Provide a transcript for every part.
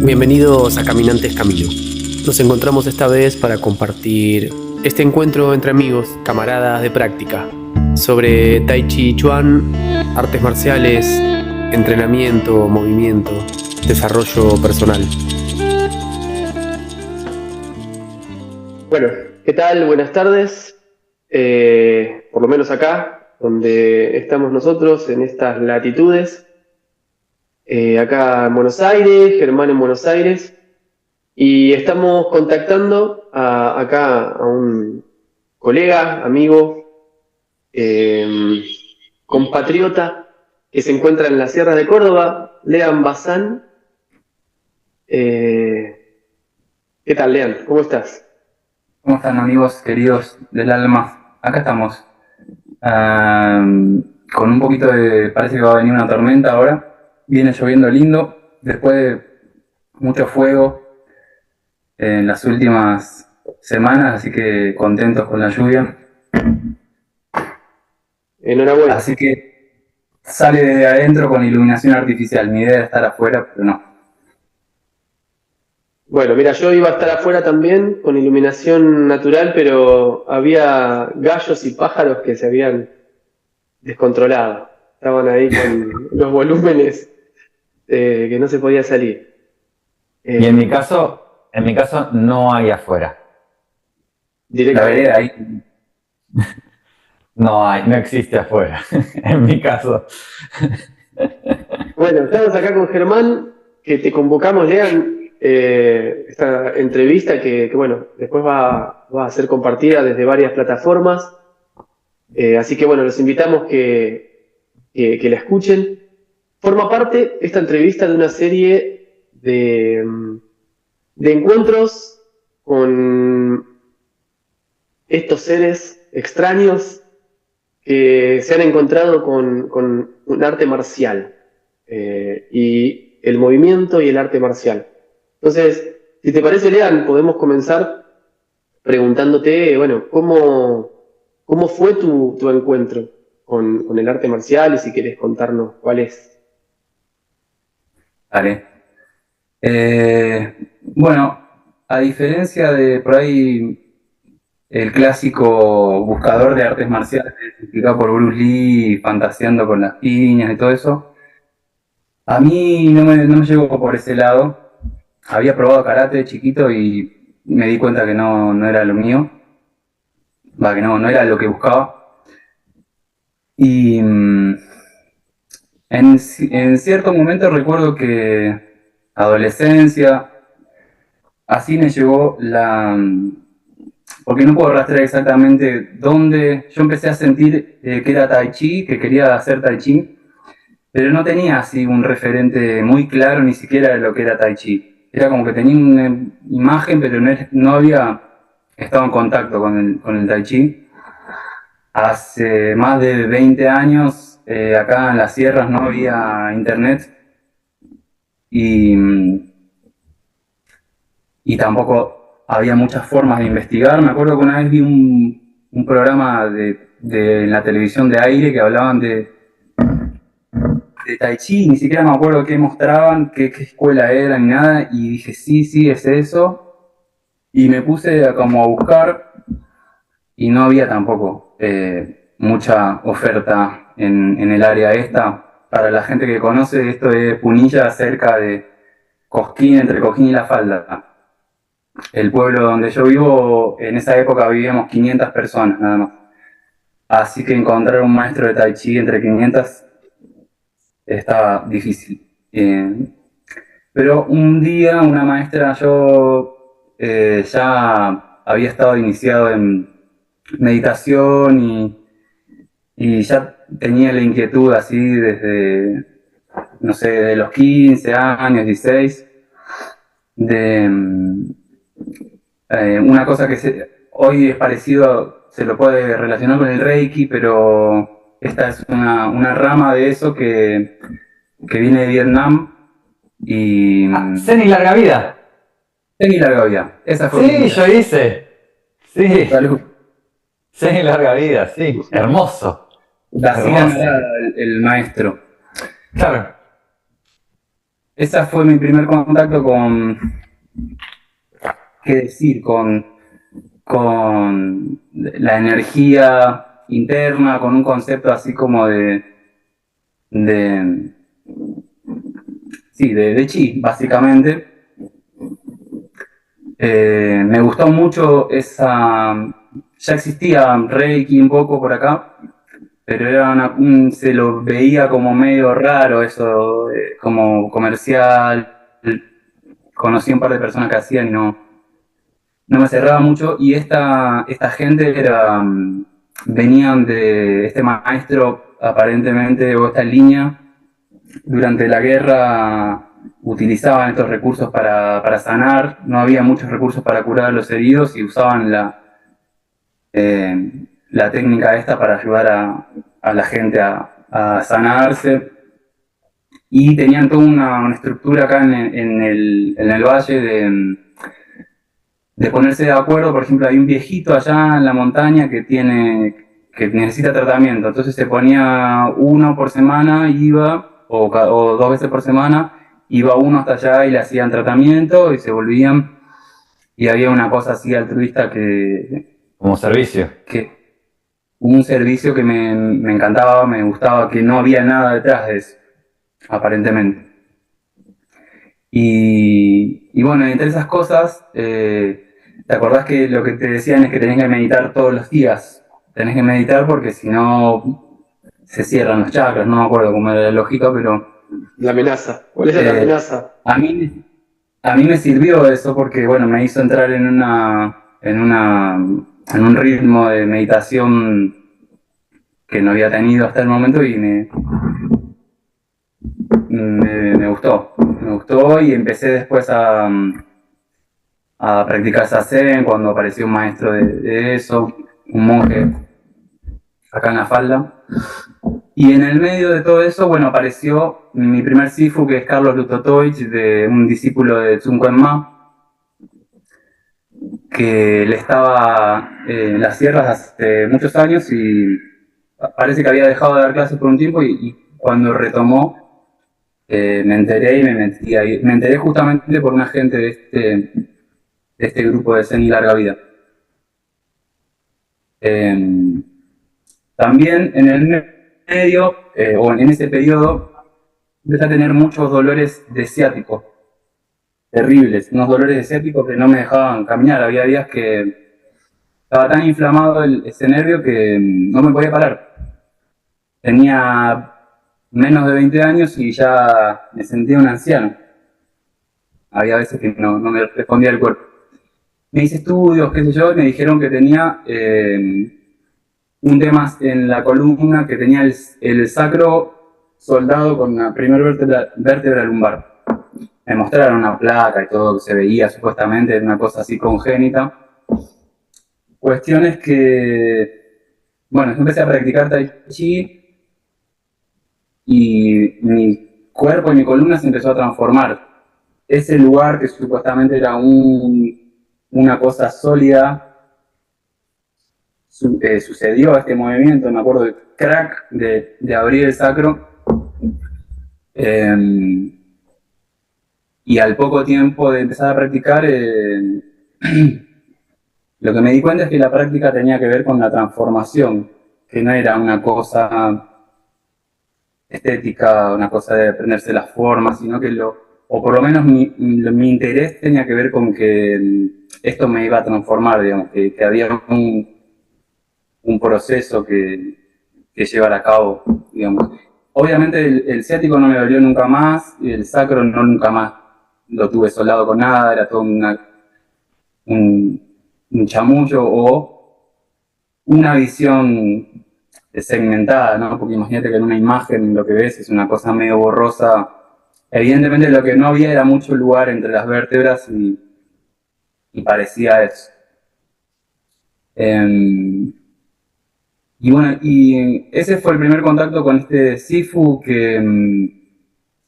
Bienvenidos a Caminantes Camino. Nos encontramos esta vez para compartir este encuentro entre amigos, camaradas de práctica, sobre Tai Chi Chuan, artes marciales, entrenamiento, movimiento, desarrollo personal. Bueno, ¿qué tal? Buenas tardes. Por lo menos acá, donde estamos nosotros, en estas latitudes. Acá en Buenos Aires, Germán en Buenos Aires, y estamos contactando acá a un colega, amigo, compatriota que se encuentra en las sierras de Córdoba, Lean Bazán. ¿Qué tal, Lean? ¿Cómo estás? ¿Cómo están, amigos queridos del alma? Acá estamos. Con un poquito de... Parece que va a venir una tormenta ahora. Viene lloviendo lindo. Después de mucho fuego en las últimas semanas, así que contentos con la lluvia. Enhorabuena. Así que sale de adentro con iluminación artificial. Mi idea era estar afuera, pero no. Bueno, mira, yo iba a estar afuera también con iluminación natural, pero había gallos y pájaros que se habían descontrolado. Estaban ahí con los volúmenes que no se podía salir. Y en mi caso no hay afuera. La Directamente. vereda ahí. No existe afuera, en mi caso. Bueno, estamos acá con Germán, que te convocamos, Lean, esta entrevista que bueno, después va a ser compartida desde varias plataformas. Así que bueno, los invitamos que la escuchen. Forma parte esta entrevista de una serie de encuentros con estos seres extraños que se han encontrado con un arte marcial y el movimiento y el arte marcial. Entonces, si te parece, Lean, podemos comenzar preguntándote, bueno, ¿cómo fue tu encuentro con el arte marcial? Y si querés contarnos cuál es. Vale. Bueno, a diferencia de por ahí el clásico buscador de artes marciales explicado por Bruce Lee, fantaseando con las piñas y todo eso, a mí no me llegó por ese lado. Había probado karate de chiquito y me di cuenta que no era lo mío, que no era lo que buscaba. Y en cierto momento recuerdo que adolescencia, así me llegó porque no puedo rastrear exactamente dónde. Yo empecé a sentir que era Tai Chi, que quería hacer Tai Chi, pero no tenía así un referente muy claro ni siquiera de lo que era Tai Chi. Era como que tenía una imagen, pero no había estado en contacto con el Tai Chi. Hace más de 20 años, acá en las sierras no había internet y tampoco había muchas formas de investigar. Me acuerdo que una vez vi un programa en la televisión de aire que hablaban de Tai Chi, ni siquiera me acuerdo qué mostraban, qué escuela era ni nada, y dije, sí, es eso. Y me puse como a buscar y no había tampoco mucha oferta en el área esta. Para la gente que conoce, esto es Punilla, cerca de Cosquín, entre Cosquín y La Falda. El pueblo donde yo vivo, en esa época vivíamos 500 personas nada más. Así que encontrar un maestro de Tai Chi entre 500 estaba difícil. Pero un día una maestra, yo ya había estado iniciado en meditación y ya tenía la inquietud así desde, no sé, de los 15 años, 16, de una cosa que hoy es parecido, se lo puede relacionar con el Reiki, pero esta es una rama de eso que viene de Vietnam y... Zen y larga vida. Zen y larga vida. Esa fue Sí, yo hice. Sí. Salud. Zen y larga vida, sí. Hermoso. Dacian era el maestro. Claro. esa fue mi primer contacto con, qué decir, con la energía interna, con un concepto así como de sí, de chi, básicamente. Me gustó mucho ya existía Reiki un poco por acá, pero se lo veía como medio raro eso, como comercial. Conocí un par de personas que hacían y no me cerraba mucho. Y esta gente venían de este maestro, aparentemente, o esta línea, durante la guerra utilizaban estos recursos para sanar. No había muchos recursos para curar a los heridos y usaban la técnica esta para ayudar a la gente a sanarse. Y tenían toda una estructura acá en el valle de ponerse de acuerdo. Por ejemplo, hay un viejito allá en la montaña que necesita tratamiento. Entonces se ponía uno por semana, iba, o 2 veces por semana, iba uno hasta allá y le hacían tratamiento y se volvían. Y había una cosa así altruista Como servicio. que un servicio que me encantaba, me gustaba, que no había nada detrás de eso, aparentemente. Y bueno, entre esas cosas, ¿te acordás que lo que te decían es que tenés que meditar todos los días? Tenés que meditar porque si no se cierran los chakras, no me acuerdo cómo era la lógica, pero La amenaza. ¿Cuál era la eh, amenaza? a mí, a mí me sirvió eso porque, bueno, me hizo entrar en un ritmo de meditación que no había tenido hasta el momento y me gustó. Me gustó y empecé después a practicar Zazen cuando apareció un maestro de eso, un monje acá en la falda. Y en el medio de todo eso, bueno, apareció mi primer sifu, que es Carlos Lutotovich, de un discípulo de Tsunkuan Ma, que le estaba en las sierras hace muchos años y parece que había dejado de dar clases por un tiempo y cuando retomó me enteré y me metí ahí. Me enteré justamente por una gente de este grupo de Zen y Larga Vida. También en el medio, o en ese periodo, empecé a tener muchos dolores de ciático, terribles, unos dolores de ciático que no me dejaban caminar. Había días que estaba tan inflamado ese nervio que no me podía parar. Tenía menos de 20 años y ya me sentía un anciano. Había veces que no me respondía el cuerpo. Me hice estudios, qué sé yo, y me dijeron que tenía un tema en la columna, que tenía el sacro soldado con la primera vértebra lumbar. Me mostraron una placa y todo que se veía supuestamente, una cosa así congénita. Cuestiones que, bueno, yo empecé a practicar Tai Chi y mi cuerpo y mi columna se empezó a transformar. Ese lugar que supuestamente era una cosa sólida, sucedió este movimiento, me acuerdo del crack de abrir el sacro. Y al poco tiempo de empezar a practicar, lo que me di cuenta es que la práctica tenía que ver con la transformación, que no era una cosa estética, una cosa de aprenderse las formas, sino que o por lo menos mi interés tenía que ver con que esto me iba a transformar, digamos, que había un proceso que llevar a cabo, digamos. Obviamente el ciático no me dolió nunca más, y el sacro no nunca más lo tuve solado con nada, era todo un chamullo o una visión segmentada, ¿no? Porque imagínate que en una imagen lo que ves es una cosa medio borrosa. Evidentemente lo que no había era mucho lugar entre las vértebras y parecía eso. Y bueno, y ese fue el primer contacto con este Sifu que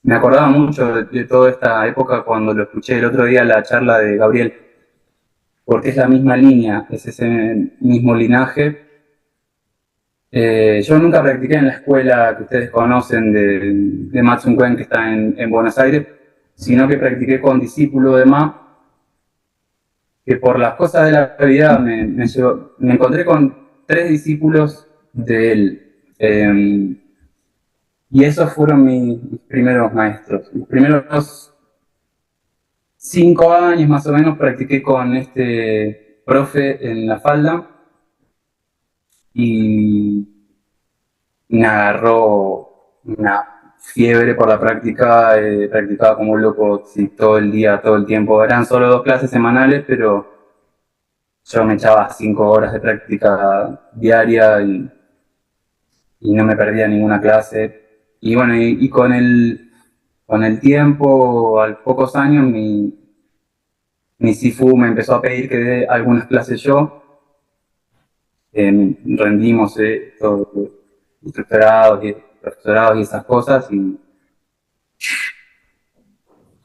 me acordaba mucho de toda esta época cuando lo escuché el otro día la charla de Gabriel, porque es la misma línea, es ese mismo linaje. Yo nunca practiqué en la escuela que ustedes conocen de Matsun Kuen, que está en Buenos Aires, sino que practiqué con discípulos de Ma, que por las cosas de la vida me encontré con 3 discípulos de él. Y esos fueron mis primeros maestros. Los primeros 5 años más o menos practiqué con este profe en La Falda y me agarró una fiebre por la práctica, practicaba como un loco, sí, todo el día, todo el tiempo. Eran solo 2 clases semanales, pero yo me echaba 5 horas de práctica diaria y no me perdía ninguna clase. Y bueno, y con el tiempo, a pocos años, mi Sifu me empezó a pedir que dé algunas clases yo. Rendimos todo, profesorados y esas cosas,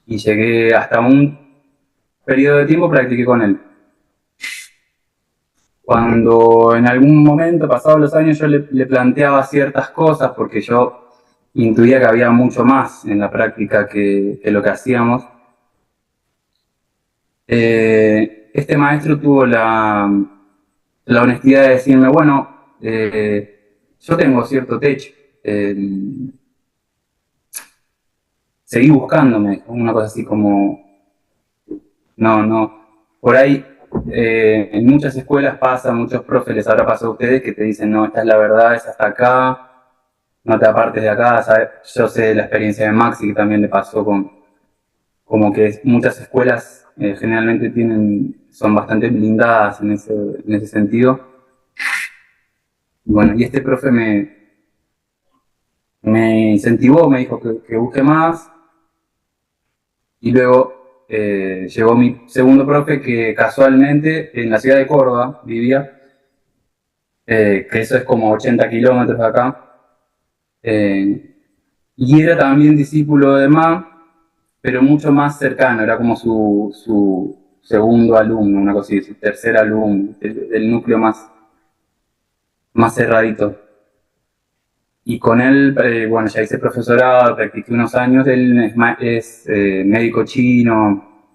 y llegué hasta un periodo de tiempo practiqué con él. Cuando en algún momento, pasados los años, yo le planteaba ciertas cosas, porque yo intuía que había mucho más en la práctica que lo que hacíamos, este maestro tuvo la honestidad de decirme, bueno, yo tengo cierto techo, seguí buscándome, una cosa así como, no, por ahí en muchas escuelas pasa, muchos profes les habrá pasado a ustedes que te dicen, no, esta es la verdad, es hasta acá, no te apartes de acá, ¿sabes? Yo sé de la experiencia de Maxi que también le pasó como que muchas escuelas generalmente son bastante blindadas en ese sentido. Bueno, y este profe me incentivó, me dijo que busque más, y luego llegó mi segundo profe que casualmente en la ciudad de Córdoba vivía, que eso es como 80 kilómetros de acá, y era también discípulo de Ma, pero mucho más cercano, era como su segundo alumno, una cosa así, su tercer alumno, del núcleo más cerradito. Y con él, bueno, ya hice profesorado, practiqué unos años, él es médico chino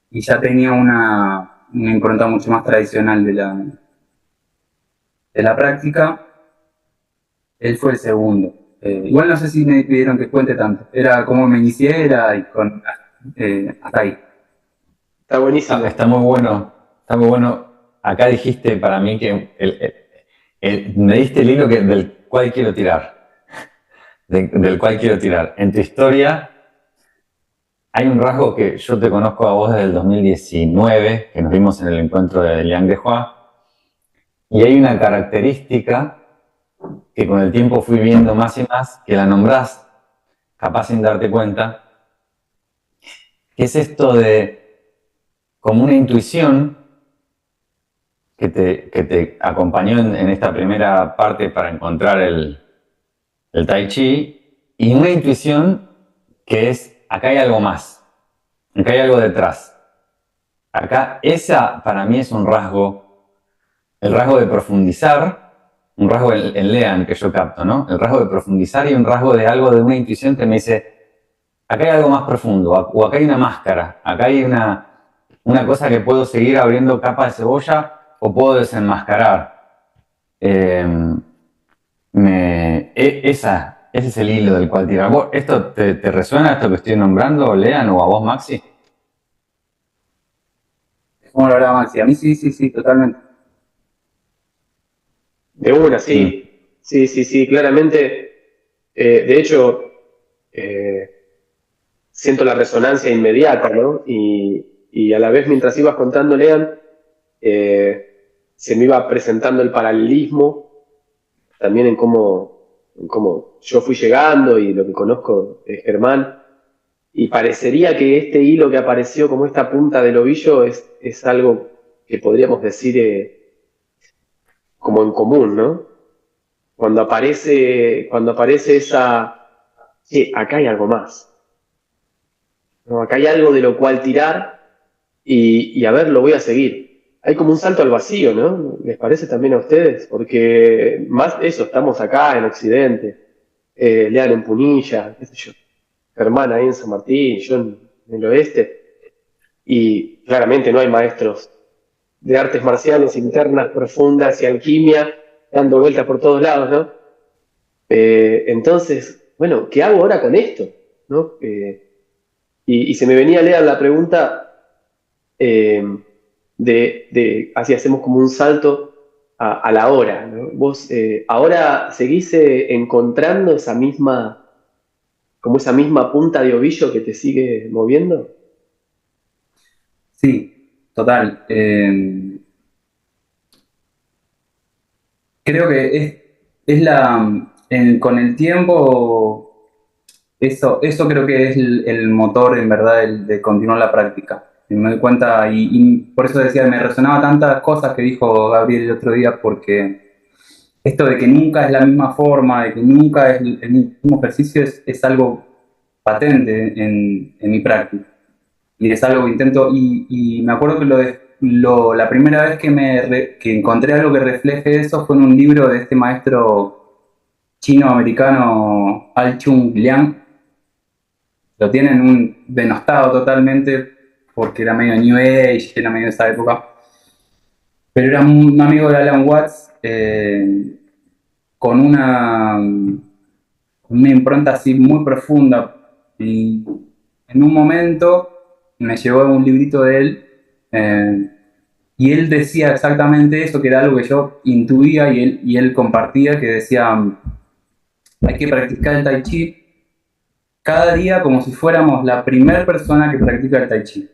y ya tenía una impronta mucho más tradicional de la práctica. Él fue el segundo. Igual no sé si me pidieron que cuente tanto, era como me inicié, era y hasta ahí. Está buenísimo. Está muy bueno, está muy bueno. Acá dijiste para mí que me diste el hilo del cual quiero tirar. Del cual quiero tirar. En tu historia hay un rasgo que yo te conozco a vos desde el 2019, que nos vimos en el encuentro de Liang de Hua, y hay una característica que con el tiempo fui viendo más y más, que la nombrás, capaz sin darte cuenta, que es esto de como una intuición que te acompañó en esta primera parte para encontrar el Tai Chi, y una intuición que es, acá hay algo más, acá hay algo detrás. Acá, esa para mí es un rasgo, el rasgo de profundizar, un rasgo en Lean que yo capto, ¿no? El rasgo de profundizar y un rasgo de algo, de una intuición que me dice, acá hay algo más profundo, o acá hay una máscara, acá hay una cosa que puedo seguir abriendo capa de cebolla o puedo desenmascarar. Ese es el hilo del cual tirar. ¿Esto te resuena, esto que estoy nombrando, Lean, o a vos, Maxi? ¿Cómo lo hablaba Maxi? A mí sí, totalmente. De una, sí. Sí, claramente. De hecho, siento la resonancia inmediata, ¿no? Y a la vez, mientras ibas contando, Lean, se me iba presentando el paralelismo también en cómo yo fui llegando y lo que conozco de Germán. Y parecería que este hilo que apareció como esta punta del ovillo es algo que podríamos decir como en común, ¿no? Cuando aparece esa, sí, acá hay algo más. ¿No? Acá hay algo de lo cual tirar y a ver, lo voy a seguir. Hay como un salto al vacío, ¿no? ¿Les parece también a ustedes? Porque más eso, estamos acá en Occidente, Lean en Punilla, qué sé yo. Germán ahí en San Martín, yo en el oeste, y claramente no hay maestros de artes marciales internas profundas y alquimia dando vueltas por todos lados, ¿no? Entonces, bueno, ¿qué hago ahora con esto? ¿No? Y se me venía a leer la pregunta eh, así hacemos como un salto a la hora, ¿no? Vos ahora seguís encontrando como esa misma punta de ovillo que te sigue moviendo. Sí, total. Creo que es con el tiempo, eso creo que es el motor en verdad de continuar la práctica. Y me doy cuenta, y por eso decía, me resonaba tantas cosas que dijo Gabriel el otro día, porque esto de que nunca es la misma forma, de que nunca es el mismo ejercicio, es algo patente en mi práctica. Y es algo que intento, y me acuerdo que la primera vez que encontré algo que refleje eso fue en un libro de este maestro chino-americano Al Chung Liang. Lo tienen denostado totalmente porque era medio New Age, era medio de esa época. Pero era un amigo de Alan Watts, con una impronta así muy profunda. Y en un momento me llegó un librito de él, eh, y él decía exactamente eso, que era algo que yo intuía y él compartía, que decía, hay que practicar el tai chi cada día como si fuéramos la primera persona que practica el tai chi.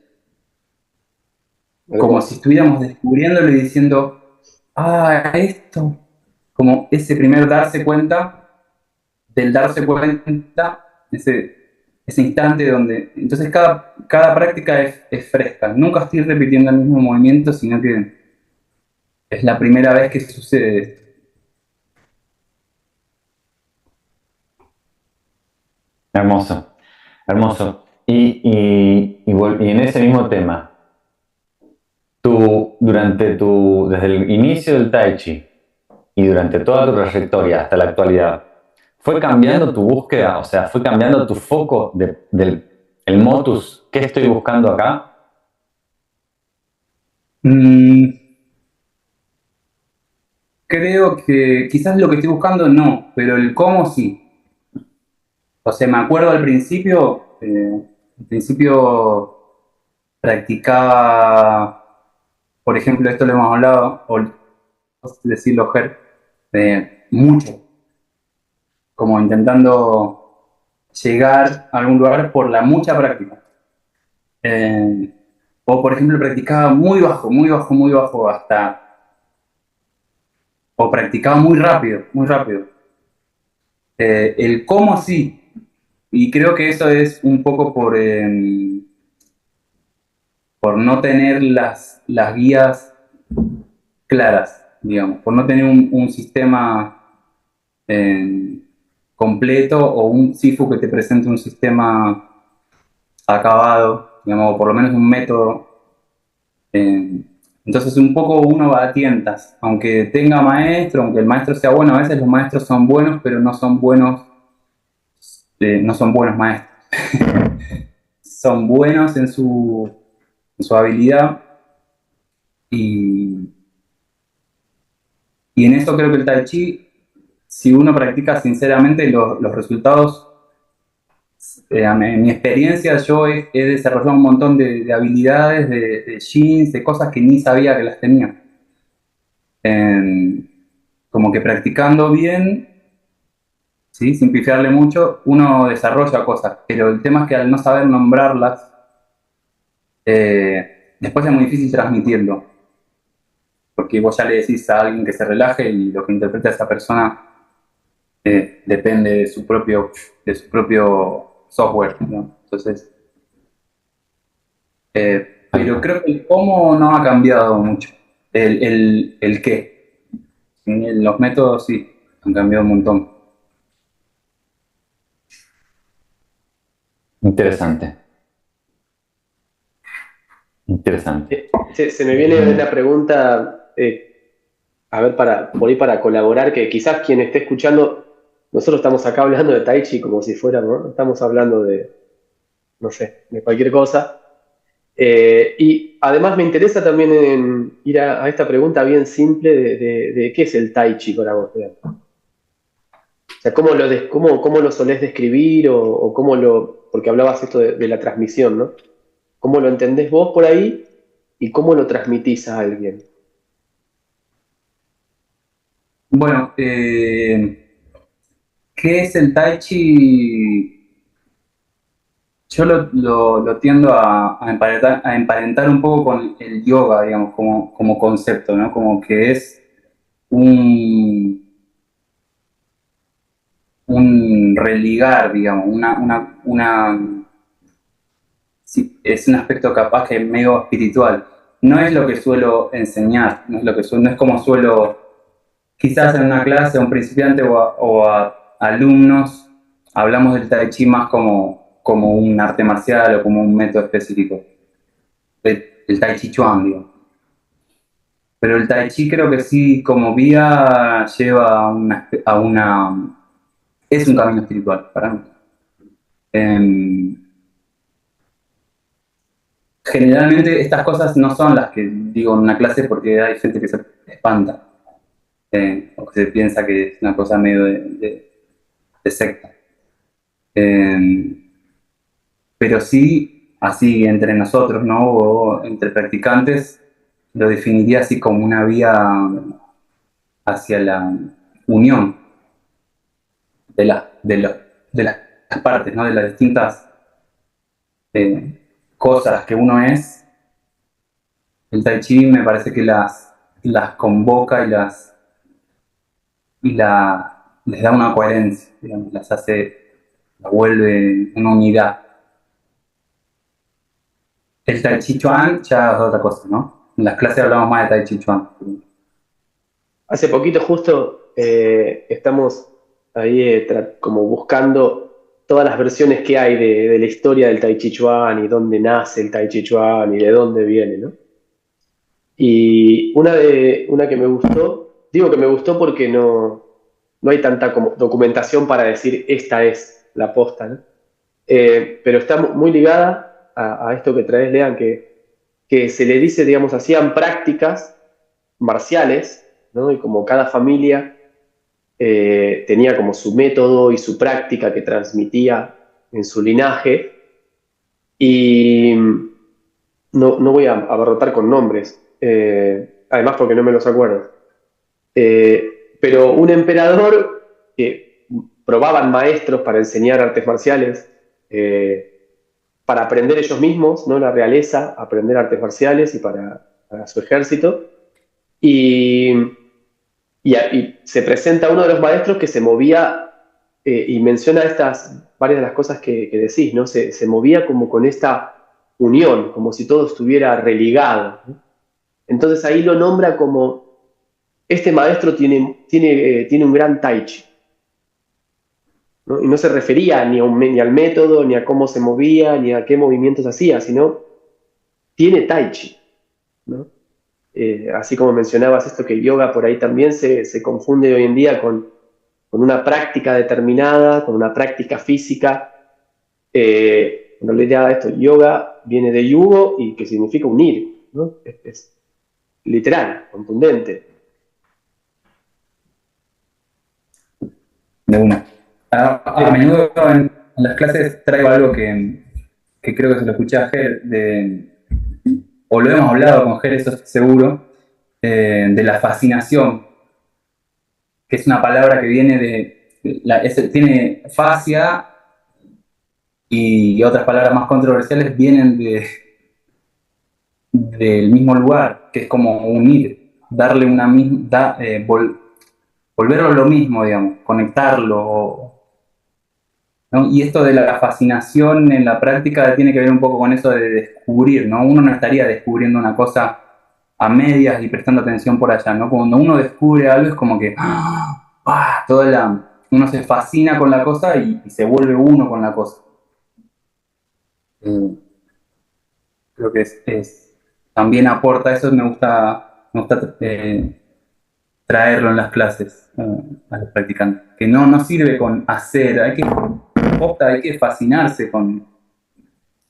Como si Hermoso. estuviéramos descubriéndolo y diciendo, esto, como ese primer darse cuenta, del darse cuenta, ese instante donde, entonces cada práctica es fresca, nunca estoy repitiendo el mismo movimiento, sino que es la primera vez que sucede esto. Hermoso, hermoso. Y en ese mismo tema, desde el inicio del Tai Chi y durante toda tu trayectoria hasta la actualidad, ¿fue cambiando tu búsqueda? O sea, ¿fue cambiando tu foco del el motus? ¿Qué estoy buscando acá? Mm, Creo que quizás lo que estoy buscando no, pero el cómo sí. O sea, me acuerdo al principio practicaba, por ejemplo, esto lo hemos hablado, o decirlo, Ger, mucho, como intentando llegar a algún lugar por la mucha práctica. Eh, o, por ejemplo, practicaba muy bajo, muy bajo, muy bajo, o practicaba muy rápido, muy rápido. El cómo sí, y creo que eso es un poco por no tener las guías claras, digamos, por no tener un sistema eh, completo o un SIFU que te presente un sistema acabado, digamos, o por lo menos un método. eh, entonces un poco uno va a tientas, aunque tenga maestro, aunque el maestro sea bueno, a veces los maestros son buenos, pero no son buenos maestros. Son buenos en su habilidad, y, y en eso creo que el Tai Chi, si uno practica sinceramente, los resultados, en mi experiencia, yo he desarrollado un montón de habilidades, de jeans, de cosas que ni sabía que las tenía. En- Como que practicando bien, ¿sí? Sin pifiarle mucho, uno desarrolla cosas, pero el tema es que al no saber nombrarlas, después es muy difícil transmitirlo, porque vos ya le decís a alguien que se relaje y lo que interpreta esa persona depende de su propio software, ¿no? Entonces, pero creo que el cómo no ha cambiado mucho. El qué. Los métodos sí han cambiado un montón. Interesante, interesante. Se me viene una pregunta, a ver, por ahí para colaborar, que quizás quien esté escuchando, nosotros estamos acá hablando de Tai Chi como si fuéramos, ¿no? Estamos hablando no sé, de cualquier cosa. Y además me interesa también en ir a esta pregunta bien simple de qué es el Tai Chi para vos. O sea, cómo lo solés describir o cómo porque hablabas esto de la transmisión, ¿no? ¿Cómo lo entendés vos por ahí y cómo lo transmitís a alguien? Bueno, ¿qué es el Tai Chi? Yo lo tiendo a emparentar un poco con el yoga, digamos, como concepto, ¿no? Como que es un, un religar, digamos, sí, es un aspecto capaz que es medio espiritual. No es lo que suelo enseñar, no es como suelo, quizás en una clase a un principiante o a alumnos, hablamos del Tai Chi más como un arte marcial o como un método específico. El Tai Chi Chuan, digo. Pero el Tai Chi creo que sí, como vía, lleva es un camino espiritual para mí. Em, Generalmente estas cosas no son las que digo en una clase porque hay gente que se espanta, o que se piensa que es una cosa medio de secta. Eh, pero sí, así entre nosotros, ¿no? O entre practicantes, lo definiría así como una vía hacia la unión de, de las partes, ¿no? De las distintas cosas que uno es. El Tai Chi me parece que las convoca les da una coherencia, digamos, las vuelve una unidad. El Tai Chi Chuan ya es otra cosa, ¿no? En las clases hablamos más de Tai Chi Chuan. Hace poquito justo estamos ahí como buscando todas las versiones que hay de la historia del Tai Chi Chuan y dónde nace el Tai Chi Chuan y de dónde viene, ¿no? Y una que me gustó, digo que me gustó porque no hay tanta como documentación para decir esta es la posta, ¿no? Pero está muy ligada a esto que traes, Lean, que se le dice, digamos, hacían prácticas marciales, ¿no? Y como cada familia tenía como su método y su práctica que transmitía en su linaje, y no voy a abarrotar con nombres, además porque no me los acuerdo. Pero un emperador que probaban maestros para enseñar artes marciales, para aprender ellos mismos, ¿no? La realeza, aprender artes marciales y para su ejército. Y, y se presenta uno de los maestros que se movía, y menciona varias de las cosas que decís, ¿no? Se movía como con esta unión, como si todo estuviera religado, ¿no? Entonces ahí lo nombra como este maestro tiene un gran tai chi, ¿no? Y no se refería ni al método, ni a cómo se movía, ni a qué movimientos hacía, sino tiene tai chi, ¿no? Así como mencionabas esto que yoga por ahí también se confunde hoy en día con una práctica determinada, con una práctica física. En realidad esto, yoga viene de yugo y que significa unir, ¿no? Es literal, contundente. De una. A menudo en las clases traigo algo que creo que se lo escuché a Ger, o lo hemos hablado con Ger, eso seguro, de la fascinación, que es una palabra que viene tiene fascia y otras palabras más controversiales vienen del mismo lugar, que es como unir, darle una misma, volverlo lo mismo, digamos, conectarlo, ¿no? Y esto de la fascinación en la práctica tiene que ver un poco con eso de descubrir, ¿no? Uno no estaría descubriendo una cosa a medias y prestando atención por allá, ¿no? Cuando uno descubre algo es como que uno se fascina con la cosa y se vuelve uno con la cosa. Creo que también aporta eso, me gusta traerlo en las clases a los practicantes. Que no sirve con hacer, hay que fascinarse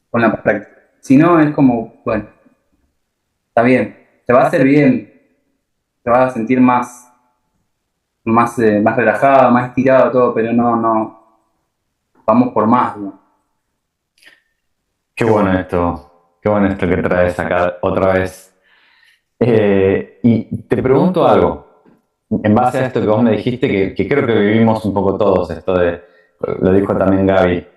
con la práctica. Si no, es como, bueno, está bien, te va a hacer bien, te vas a sentir más relajado, más estirado, todo, pero no, vamos por más, ¿no? Qué bueno esto que traes acá otra vez. Y te pregunto algo, en base a esto que vos me dijiste, que creo que vivimos un poco todos, lo dijo también Gaby.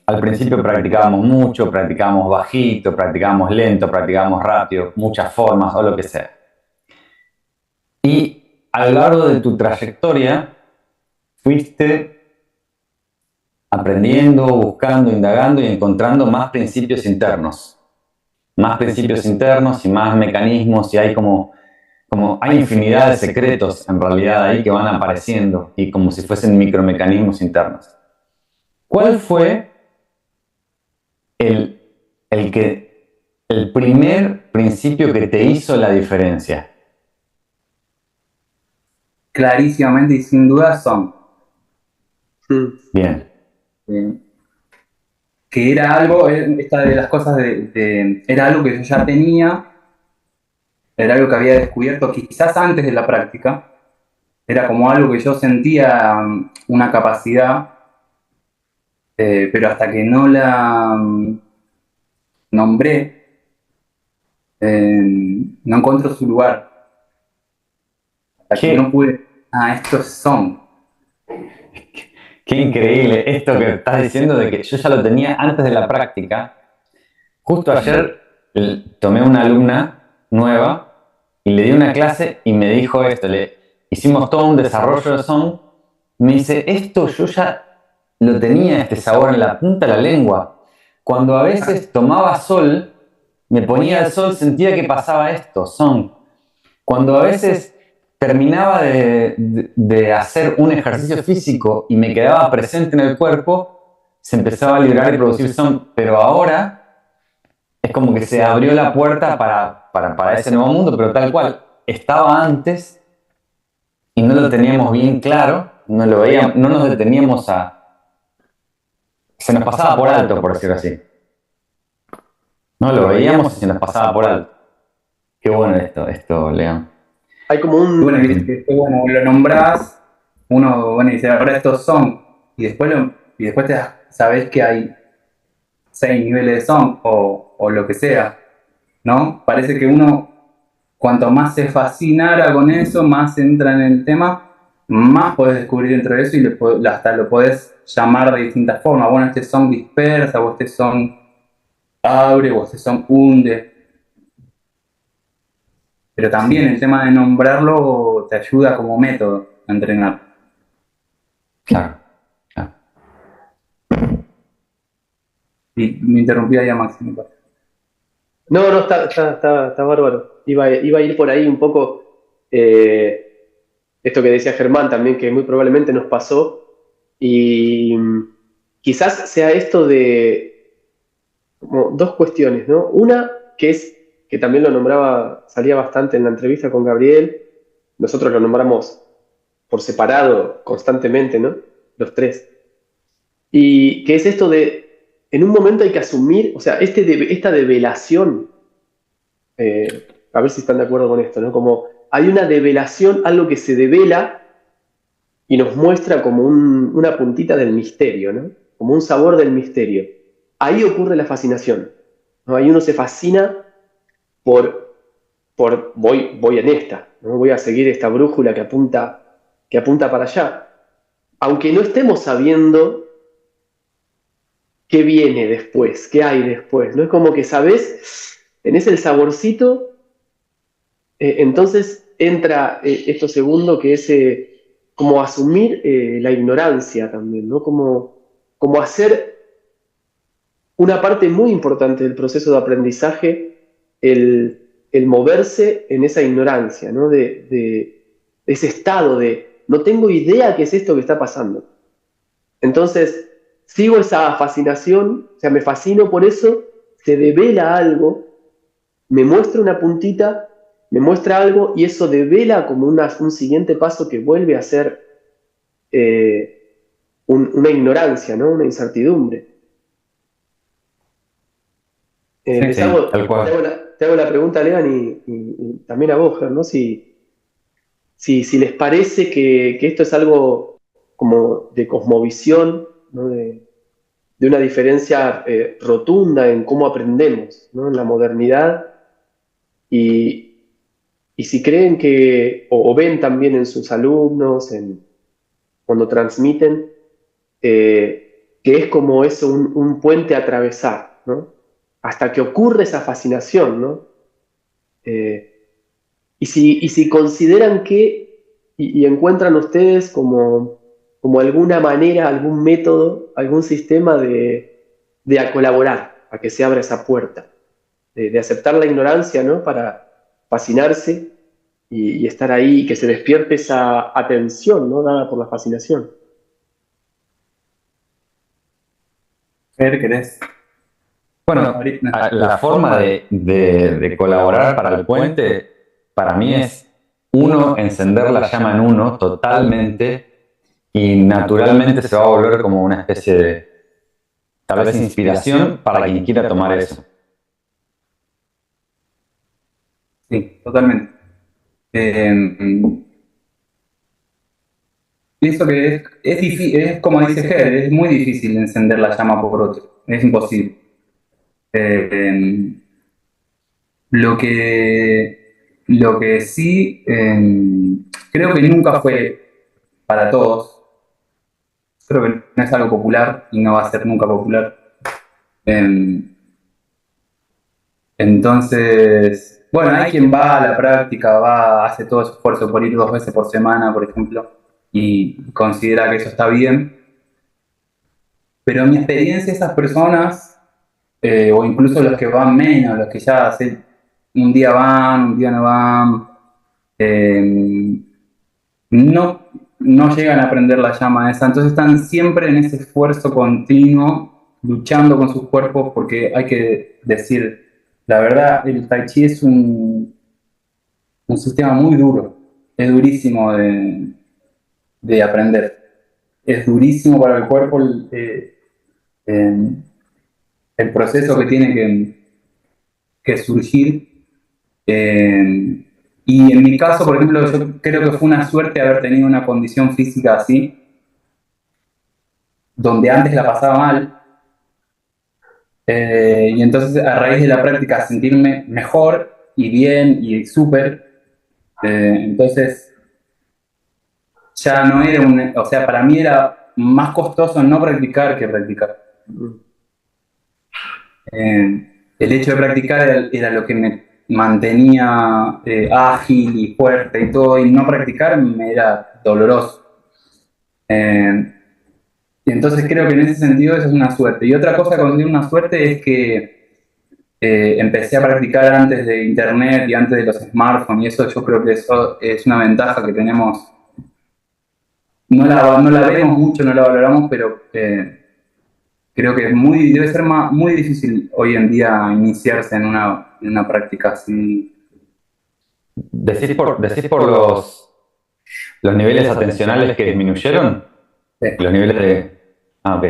Al principio practicábamos mucho, practicábamos bajito, practicábamos lento, practicábamos rápido, muchas formas o lo que sea. Y a lo largo de tu trayectoria fuiste aprendiendo, buscando, indagando y encontrando más principios internos y más mecanismos y hay como hay infinidad de secretos en realidad ahí que van apareciendo y como si fuesen micromecanismos internos. ¿Cuál fue el, el primer principio que te hizo la diferencia? Clarísimamente y sin duda son. Bien. Que era algo, esta de las cosas era algo que yo ya tenía, era algo que había descubierto quizás antes de la práctica, era como algo que yo sentía una capacidad, pero hasta que no la nombré, no encuentro su lugar, hasta que no ¿Qué? pude, estos son. Qué increíble esto que estás diciendo de que yo ya lo tenía antes de la práctica. Justo ayer tomé una alumna nueva y le di una clase y me dijo esto, hicimos todo un desarrollo de son, me dice, esto yo ya lo tenía, este sabor en la punta de la lengua. Cuando a veces tomaba sol, me ponía el sol, sentía que pasaba esto, son. Cuando a veces terminaba de hacer un ejercicio físico y me quedaba presente en el cuerpo, se empezaba a liberar y producir son, pero ahora es como que se abrió la puerta para ese nuevo mundo, pero tal cual, estaba antes y no lo teníamos bien claro, no lo veíamos, no nos deteníamos se nos pasaba por alto, por decirlo así. No lo veíamos y se nos pasaba por alto. Qué bueno esto, León. Hay como Bueno, un... viste, bueno, lo nombrás, uno bueno, dice, ahora estos son, y después sabés que hay 6 niveles de son o lo que sea, ¿no? Parece que uno, cuanto más se fascinara con eso, más entra en el tema, más podés descubrir dentro de eso y hasta lo podés llamar de distintas formas. Bueno, este son dispersa, o este son abre, o este son hunde. Pero también el tema de nombrarlo te ayuda como método a entrenar. Claro, claro. Y me interrumpí ahí a Máximo. No, está bárbaro. Iba a ir por ahí un poco esto que decía Germán también, que muy probablemente nos pasó. Y quizás sea esto de como dos cuestiones, ¿no? Una, que es, que también lo nombraba, salía bastante en la entrevista con Gabriel, nosotros lo nombramos por separado constantemente, ¿no? Los tres. Y que es esto de, en un momento hay que asumir, o sea, esta develación, a ver si están de acuerdo con esto, ¿no? Como hay una develación, algo que se devela y nos muestra como una puntita del misterio, ¿no? Como un sabor del misterio. Ahí ocurre la fascinación, ¿no? Ahí uno se fascina voy en esta, ¿no? Voy a seguir esta brújula que apunta para allá. Aunque no estemos sabiendo qué viene después, qué hay después, ¿no? Es como que sabes, tenés el saborcito, entonces entra esto segundo que es como asumir la ignorancia también, ¿no? Como hacer una parte muy importante del proceso de aprendizaje, el moverse en esa ignorancia, ¿no? De ese estado de no tengo idea qué es esto que está pasando. Entonces, sigo esa fascinación, o sea, me fascino por eso, se devela algo, me muestra una puntita, me muestra algo y eso devela como un siguiente paso que vuelve a ser una ignorancia, ¿no? Una incertidumbre. Les Sí, hago, tal cual. te hago la pregunta, Lean, y también a vos, Ger, ¿no? Si les parece que esto es algo como de cosmovisión, ¿no? De una diferencia rotunda en cómo aprendemos, ¿no? En la modernidad, y, y si creen o ven también en sus alumnos, cuando transmiten, que es como eso, un puente a atravesar, ¿no? Hasta que ocurre esa fascinación, ¿no? Eh, y si consideran y encuentran ustedes como alguna manera, algún método, algún sistema de a colaborar, a que se abra esa puerta, de aceptar la ignorancia, ¿no? Para fascinarse y estar ahí y que se despierte esa atención, ¿no? Dada por la fascinación. Fer, ¿querés Bueno, abrir? No. la forma de colaborar para el puente, para mí es uno, encender la llama en uno totalmente y naturalmente se va a volver como una especie de, tal vez, inspiración para quien quiera tomar eso. Sí, totalmente. Eh, Pienso que es difícil, es como dice Ger, es muy difícil encender la llama por otro, es imposible. Eh, lo que sí, creo que nunca fue para todos, creo que no es algo popular y no va a ser nunca popular. Eh, entonces, bueno, hay quien va a la práctica, hace todo ese esfuerzo por ir 2 veces por semana, por ejemplo, y considera que eso está bien. Pero en mi experiencia, esas personas, o incluso los que van menos, los que ya un día van, un día no van, eh, no, no llegan a prender la llama esa. Entonces están siempre en ese esfuerzo continuo, luchando con sus cuerpos, porque hay que decir, la verdad, el tai chi es un sistema muy duro, es durísimo de aprender, es durísimo para el cuerpo. Eh, el proceso que tiene que surgir. Y en mi caso, por ejemplo, yo creo que fue una suerte haber tenido una condición física así, donde antes la pasaba mal, y entonces a raíz de la práctica sentirme mejor y bien y súper, entonces ya no era o sea, para mí era más costoso no practicar que practicar. El hecho de practicar era lo que me mantenía ágil y fuerte y todo, y no practicar me era doloroso. Eh, y entonces creo que en ese sentido eso es una suerte. Y otra cosa que considero una suerte es que empecé a practicar antes de internet y antes de los smartphones, y eso yo creo que eso es una ventaja que tenemos. No la vemos mucho, no la valoramos, pero creo que debe ser muy difícil hoy en día iniciarse en una práctica así. ¿Decís por los niveles atencionales que disminuyeron? Sí, Los niveles de... Ah, ok.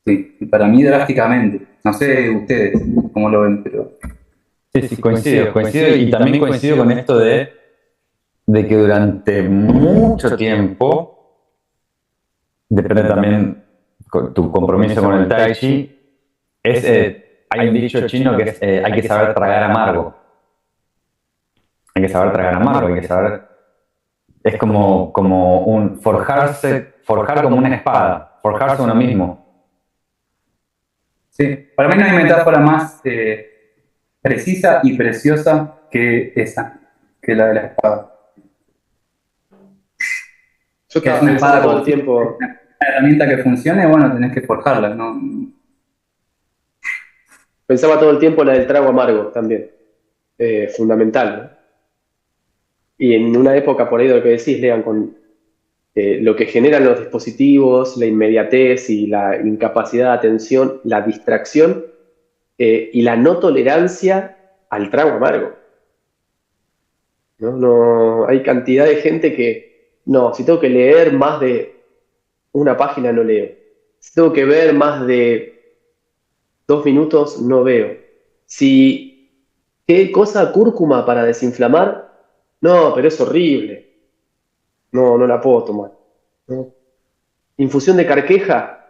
sí, y para mí drásticamente. No sé ustedes cómo lo ven, pero Sí, sí, coincido y también coincido con esto de que durante mucho tiempo, depende también tu compromiso con el Tai Chi, hay un dicho chino que es hay que saber tragar amargo. Hay que saber tragar amargo, hay que saber... Es como forjar como una espada, forjarse uno mismo. sí, para mí no hay metáfora más precisa y preciosa que esa, que la de la espada. Yo Que es estaba una pensando espada todo el como tiempo, una herramienta que funcione, bueno, tenés que forjarla, ¿no? pensaba todo el tiempo la del trago amargo también, fundamental, ¿no? Y en una época por ahí de lo que decís, Lean, con lo que generan los dispositivos, la inmediatez y la incapacidad de atención, la distracción y la no tolerancia al trago amargo, ¿no? No, hay cantidad de gente que, no, si tengo que leer más de una página no leo. Si tengo que ver más de 2 minutos no veo. Si, ¿qué cosa cúrcuma para desinflamar? No, pero es horrible. No, no la puedo tomar. ¿No? Infusión de carqueja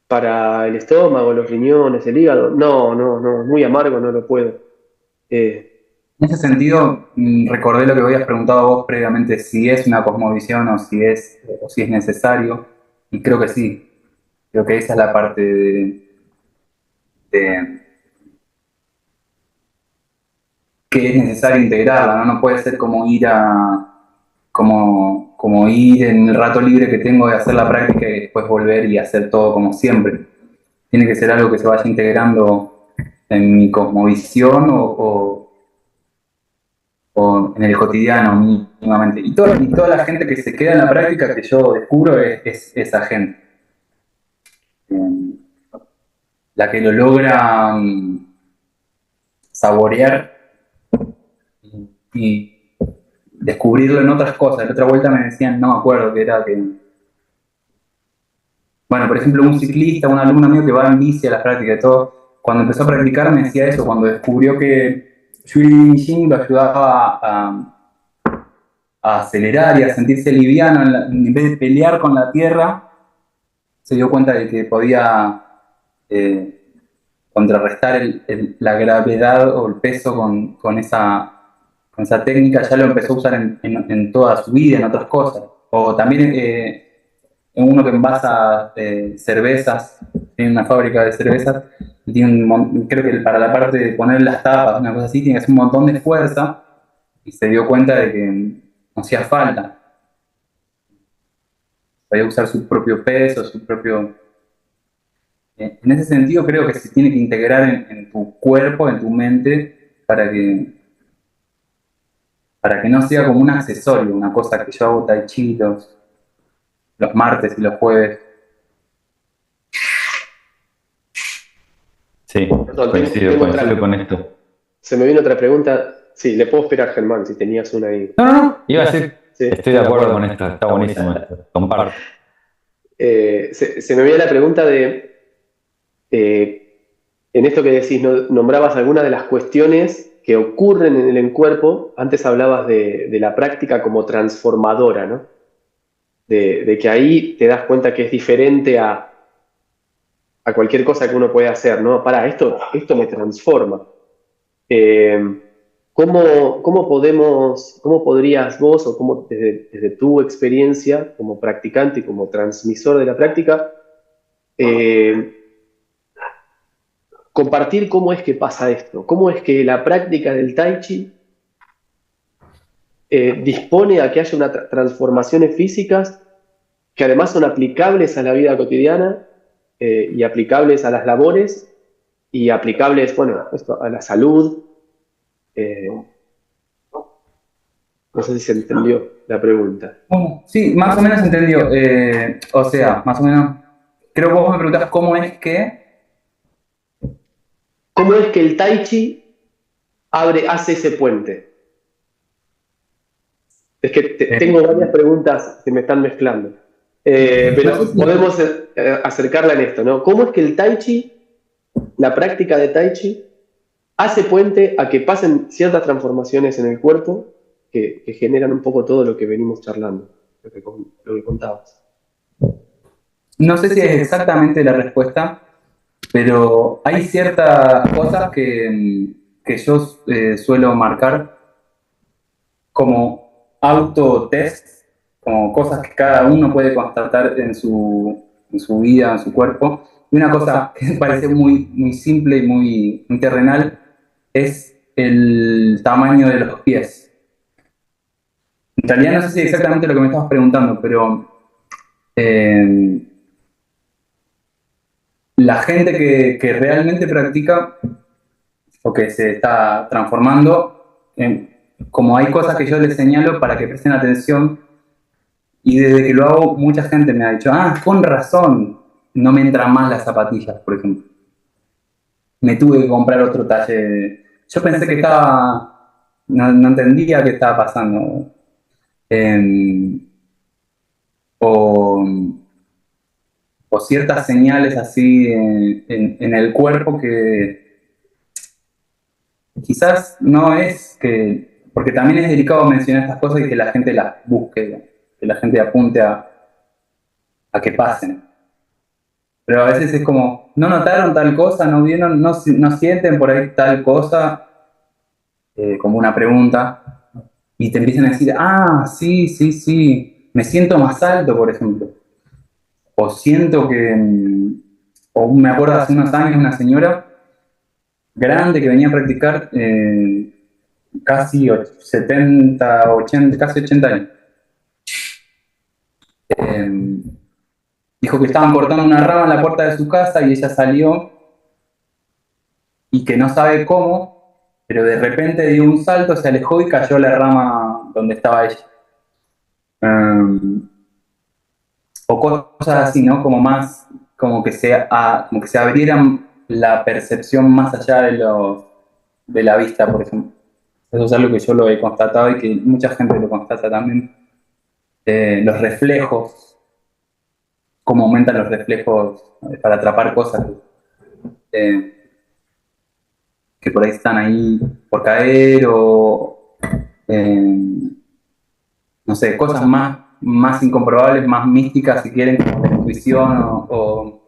para el estómago, los riñones, el hígado. No, no, no, muy amargo, no lo puedo. Eh, En ese sentido, recordé lo que habías preguntado vos previamente, si es una cosmovisión o si es necesario, y creo que sí. Creo que esa es la parte de que es necesario integrarla, ¿no? No puede ser como ir en el rato libre que tengo de hacer la práctica y después volver y hacer todo como siempre. Tiene que ser algo que se vaya integrando en mi cosmovisión o en el cotidiano mínimamente. Y toda la gente que se queda en la práctica que yo descubro es esa gente. La que lo logra saborear y descubrirlo en otras cosas. La otra vuelta me decían, no me acuerdo, que era que... Bueno, por ejemplo, un ciclista, un alumno mío que va en bici a las prácticas y todo, cuando empezó a practicar me decía eso, cuando descubrió que Yuri Jing lo ayudaba a acelerar y a sentirse liviano en vez de pelear con la tierra, se dio cuenta de que podía contrarrestar la gravedad o el peso con esa técnica. Ya lo empezó a usar en toda su vida, en otras cosas. O también en uno que envasa cervezas, tiene una fábrica de cervezas, y creo que para la parte de poner las tapas, una cosa así, tiene que hacer un montón de fuerza, y se dio cuenta de que no hacía falta. Podía usar su propio peso, su propio... En ese sentido creo que se tiene que integrar en tu cuerpo, en tu mente, para que no sea como un accesorio, una cosa que yo hago tai chi los martes y los jueves. Sí, Perdón, coincido con esto. se me vino otra pregunta. Sí, le puedo esperar, Germán, si tenías una ahí. No, iba a decir, Sí. estoy de acuerdo con esto, está buenísimo esto, comparto. Se me viene la pregunta de, en esto que decís, nombrabas algunas de las cuestiones que ocurren en el cuerpo. Antes hablabas de la práctica como transformadora, ¿no? De que ahí te das cuenta que es diferente a cualquier cosa que uno puede hacer, ¿no? Esto me transforma. ¿Cómo podrías vos, o desde tu experiencia como practicante y como transmisor de la práctica, compartir cómo es que pasa esto? ¿Cómo es que la práctica del Tai Chi dispone a que haya unas transformaciones físicas que además son aplicables a la vida cotidiana y aplicables a las labores y aplicables, bueno, a la salud? No sé si se entendió la pregunta. Sí, más o menos entendió. O sea, más o menos. Creo que vos me preguntás ¿Cómo es que el Tai Chi hace ese puente? Es que tengo varias preguntas que me están mezclando. Pero podemos acercarla en esto, ¿no? ¿Cómo es que el Tai Chi, la práctica de Tai Chi, hace puente a que pasen ciertas transformaciones en el cuerpo que generan un poco todo lo que venimos charlando, lo que contabas? No sé si es exactamente la respuesta, pero hay ciertas cosas que yo suelo marcar como autotest, como cosas que cada uno puede constatar en su vida, en su cuerpo. Y una cosa que me parece muy, muy simple y muy terrenal es el tamaño de los pies. En realidad no sé si es exactamente lo que me estabas preguntando, pero la gente que realmente practica o que se está transformando, como hay cosas que yo les señalo para que presten atención, y desde que lo hago mucha gente me ha dicho, con razón, no me entran más las zapatillas, por ejemplo. Me tuve que comprar otro talle. Yo pensé que no entendía qué estaba pasando. O o ciertas señales así en el cuerpo que quizás no es que, porque también es delicado mencionar estas cosas y que la gente las busque, que la gente apunte a que pasen. Pero a veces es como, no notaron tal cosa, no vieron, no sienten por ahí tal cosa, como una pregunta, y te empiezan a decir, ah, sí, sí, sí, me siento más alto, por ejemplo. O siento que, o me acuerdo hace unos años una señora grande que venía a practicar casi 70, 80, casi 80 años. Eh, Dijo que estaban cortando una rama en la puerta de su casa y ella salió y que no sabe cómo, pero de repente dio un salto, se alejó y cayó la rama donde estaba ella. O cosas así, ¿no? Como más, como que se abrieran la percepción más allá de la vista, por ejemplo. Eso es algo que yo lo he constatado y que mucha gente lo constata también. Los reflejos, cómo aumentan los reflejos para atrapar cosas que por ahí están ahí por caer o, no sé, cosas más incomprobables, más místicas, si quieren, como la intuición o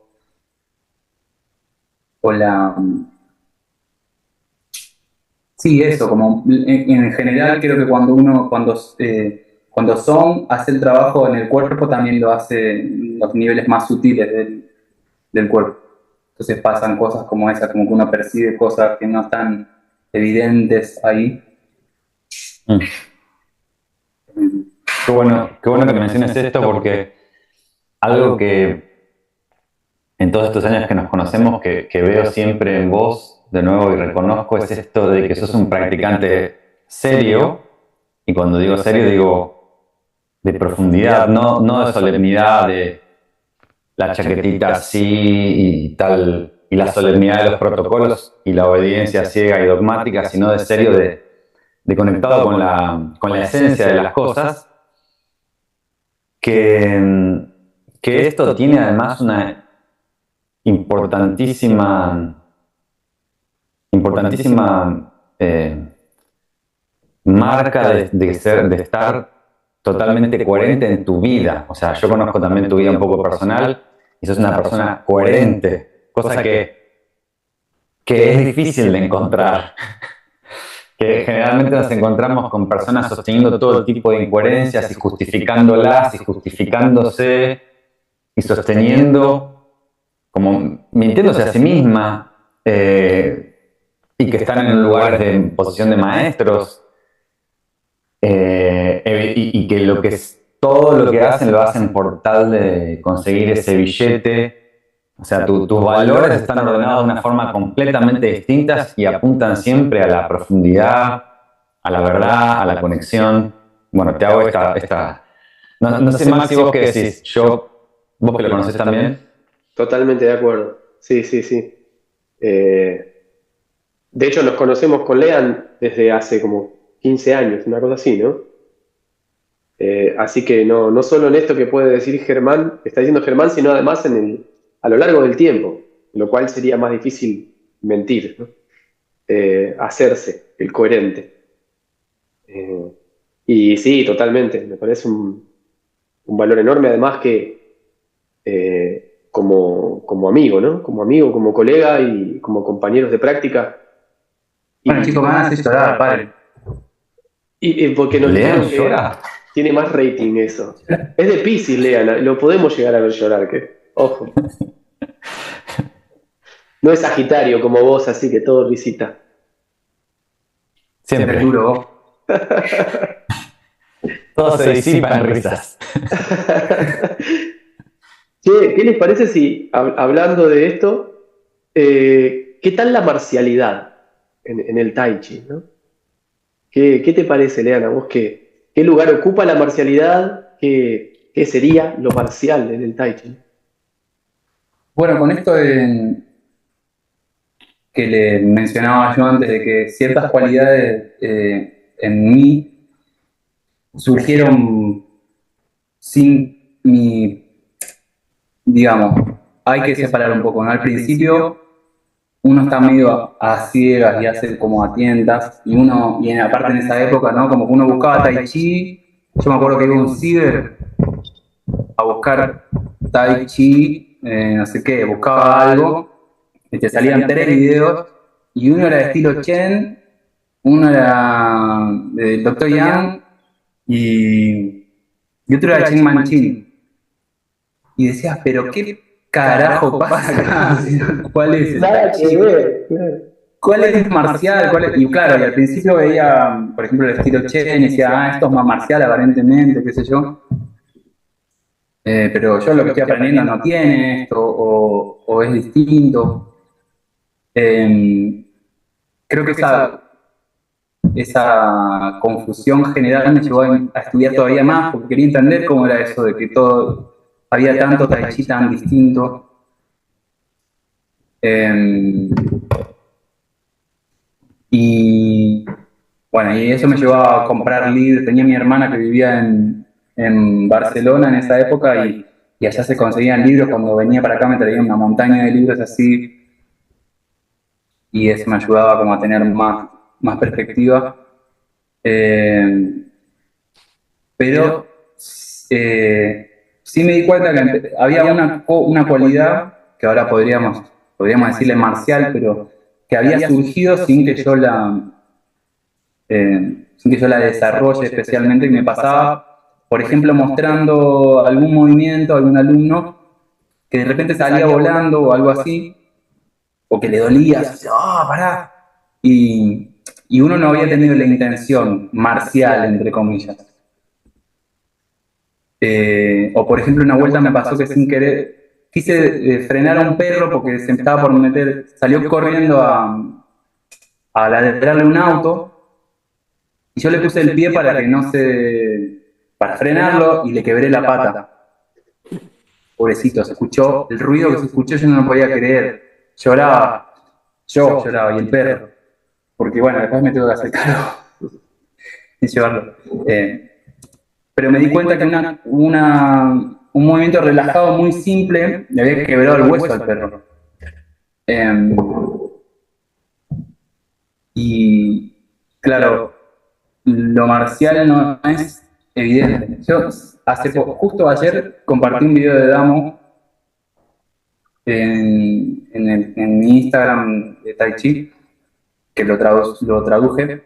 la... Sí, eso, como en general creo que cuando Son hace el trabajo en el cuerpo, también lo hace en los niveles más sutiles del cuerpo. Entonces pasan cosas como esa, como que uno percibe cosas que no están evidentes ahí. Mm. Qué bueno que menciones esto porque algo que en todos estos años que nos conocemos, que veo siempre en vos, de nuevo, y reconozco, es esto de que sos un practicante serio, y cuando digo serio digo de profundidad, no de solemnidad, de la chaquetita así y tal, y la solemnidad de los protocolos y la obediencia ciega y dogmática, sino de serio, de conectado con la esencia de las cosas, que esto tiene además una importantísima marca de estar totalmente coherente en tu vida. O sea, yo conozco también tu vida un poco personal y sos una persona coherente, cosa que es difícil de encontrar. Que generalmente nos encontramos con personas sosteniendo todo tipo de incoherencias y justificándolas y justificándose y sosteniendo, como mintiéndose a sí misma, y que están en lugares de posición de maestros, y que todo lo que hacen lo hacen por tal de conseguir ese billete. O sea, tus valores están ordenados de una forma completamente distinta y apuntan siempre a la profundidad, a la verdad, a la conexión. Bueno, te hago esta. No sé más si vos qué decís. Vos que lo conoces también. Totalmente de acuerdo. Sí, sí, sí. De hecho, nos conocemos con Lean desde hace como 15 años, una cosa así, ¿no? Así que no solo en esto que puede decir Germán, que está diciendo Germán, sino además a lo largo del tiempo, lo cual sería más difícil mentir, ¿no? Hacerse el coherente. Eh, y sí, totalmente, me parece un valor enorme, además que como amigo, ¿no? Como amigo, como colega y como compañeros de práctica. Bueno, chicos, van a hacer llorar, padre. Y porque nos dijeron que tiene más rating eso. Es de Piscis, Lean, lo podemos llegar a ver llorar, que, ojo. No es Sagitario como vos, así que todo risita. Siempre. Duro. Todo se disipa en risas. Che, ¿qué les parece si, hablando de esto, qué tal la marcialidad en el Tai Chi, ¿no? ¿Qué te parece, Leana? ¿Vos qué lugar ocupa la marcialidad? ¿Qué sería lo marcial en el Tai Chi? Bueno, con esto que le mencionaba yo antes, de que ciertas cualidades en mí surgieron sin digamos, hay que separar un poco, ¿no? Al principio uno está medio a ciegas y hace como a tientas, y aparte en esa época, ¿no? Como que uno buscaba Tai Chi, yo me acuerdo que iba a un ciber a buscar Tai Chi, no sé qué, buscaba algo, y te salían 3 videos, y uno era de estilo Chen, uno era de Dr. Yang, y otro era Chen Manchin. Y decías, pero ¿qué carajo pasa acá? ¿Cuál es el Tai Nada que Chi? ver. ¿Cuál es marcial? Y claro, y al principio veía, por ejemplo, el estilo Chen y decía, esto es más marcial aparentemente, qué sé yo. Pero yo lo que estoy aprendiendo no tiene esto, o es distinto. Eh, Creo que esa confusión general me llevó a estudiar todavía más, porque quería entender cómo era eso de que había tanto Tai Chi tan distinto. Y bueno, y eso me llevó a comprar libros. Tenía mi hermana que vivía en Barcelona en esa época y allá se conseguían libros. Cuando venía para acá me traía una montaña de libros así y eso me ayudaba como a tener más perspectiva. Eh, pero sí me di cuenta que había una cualidad que ahora podríamos decirle marcial, pero que había surgido sin que yo la desarrolle especialmente, y me pasaba, por ejemplo, mostrando algún movimiento a algún alumno que de repente salía volando o algo así, o que le dolía, pará. Y uno no había tenido la intención marcial, entre comillas. O por ejemplo, una vuelta me pasó que sin querer quise frenar a un perro porque se estaba por meter, salió corriendo a ladrarle un auto. Y yo le puse el pie para que no para frenarlo y le quebré la pata. Pobrecito, se escuchó, el ruido que se escuchó yo no lo podía creer. Lloraba, yo lloraba y el perro. Porque bueno, después me tengo que hacer cargo y llevarlo. Pero me di cuenta que un movimiento relajado muy simple le había quebrado el hueso al perro. Y claro, lo marcial no es evidente. Yo justo ayer compartí un video de Damo en mi Instagram de Tai Chi, que lo traduje,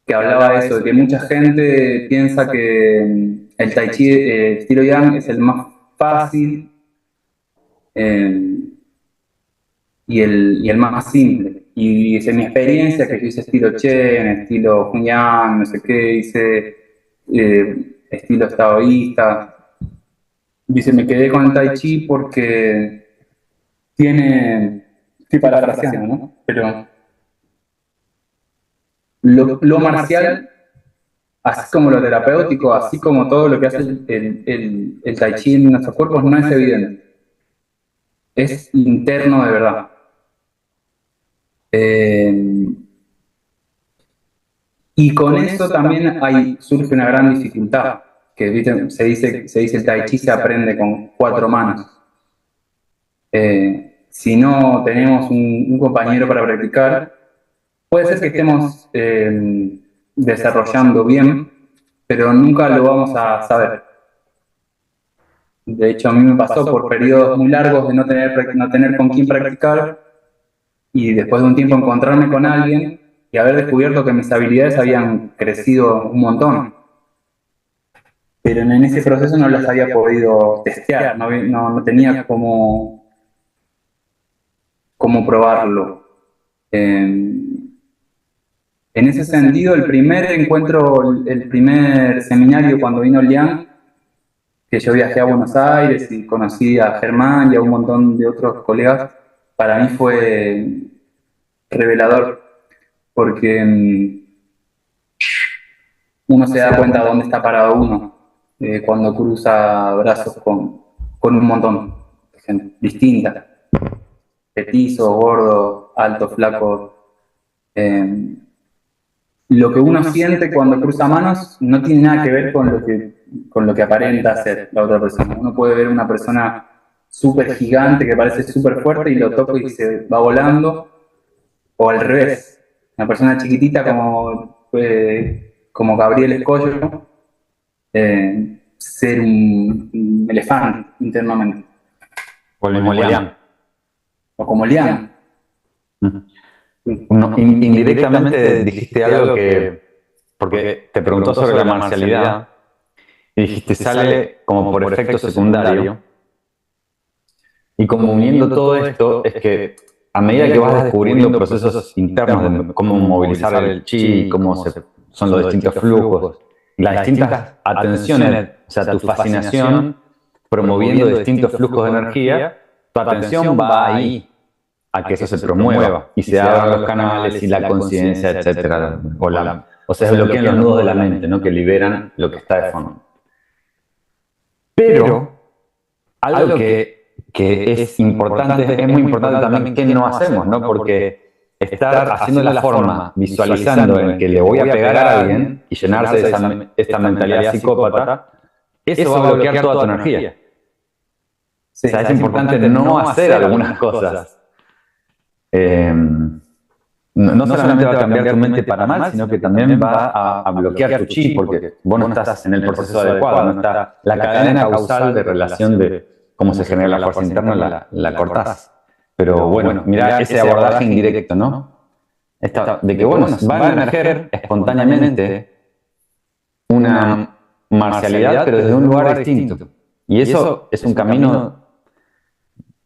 que hablaba de eso, de que mucha gente piensa que el Tai Chi estilo Yang es el más fácil eh, y el más simple. Y dice, mi experiencia, que yo hice estilo Chen, estilo Hunyang, no sé qué, hice estilo taoísta. Dice, me quedé con el Tai Chi porque estoy parafraseando, ¿no? Pero lo marcial, así como lo terapéutico, así como todo lo que hace el Tai Chi en nuestros cuerpos, no es evidente. Es interno de verdad. Y con eso también surge una gran dificultad, que ¿viste? Se dice el Tai Chi se aprende con 4 manos. Si no tenemos un compañero para practicar, puede ser que estemos desarrollando bien, pero nunca lo vamos a saber. De hecho, a mí me pasó por periodos muy largos de no tener con quién practicar y después de un tiempo encontrarme con alguien y haber descubierto que mis habilidades habían crecido un montón. Pero en ese proceso no las había podido testear, no tenía cómo probarlo. En ese sentido, el primer encuentro, el primer seminario cuando vino Liang, que yo viajé a Buenos Aires y conocí a Germán y a un montón de otros colegas, para mí fue revelador, porque uno se da cuenta de dónde está parado uno cuando cruza brazos con un montón de gente distinta, petizo, gordo, alto, flaco. Lo que uno siente cuando cruza manos no tiene nada que ver con lo que aparenta ser la otra persona. Uno puede ver una persona súper gigante que parece súper fuerte y lo toco y se va volando, o al revés, una persona chiquitita como Gabriel Escollo, ser un elefante internamente, O el mismo Liam. o como Liam. No, indirectamente dijiste algo porque te preguntó sobre la marcialidad y dijiste sale como por efecto secundario. Y como uniendo todo esto es que a medida que vas descubriendo procesos internos de cómo movilizar el chi, son los distintos flujos, las distintas atenciones, o sea, tu fascinación promoviendo distintos flujos de energía, tu atención va ahí a que eso se promueva y se abran los canales y la conciencia, etcétera, o se desbloquean los nudos de la mente, ¿no? Que liberan lo que está de fondo. Pero algo que es importante, es muy importante también qué no hacemos, ¿no? Porque estar haciendo la forma, visualizando en que le voy a pegar a alguien y llenarse de esta mentalidad psicópata, eso va a bloquear toda tu energía. O sea, es importante no hacer algunas cosas. No solamente va a cambiar tu mente para mal, sino que también va a bloquear tu chi, porque vos no estás en el proceso adecuado, no está la cadena causal de relación de cómo se genera la fuerza interna, la cortás. Pero bueno, mirá ese abordaje indirecto, ¿no? De que bueno, va a emerger espontáneamente una marcialidad, pero desde un lugar distinto. Y eso es un camino.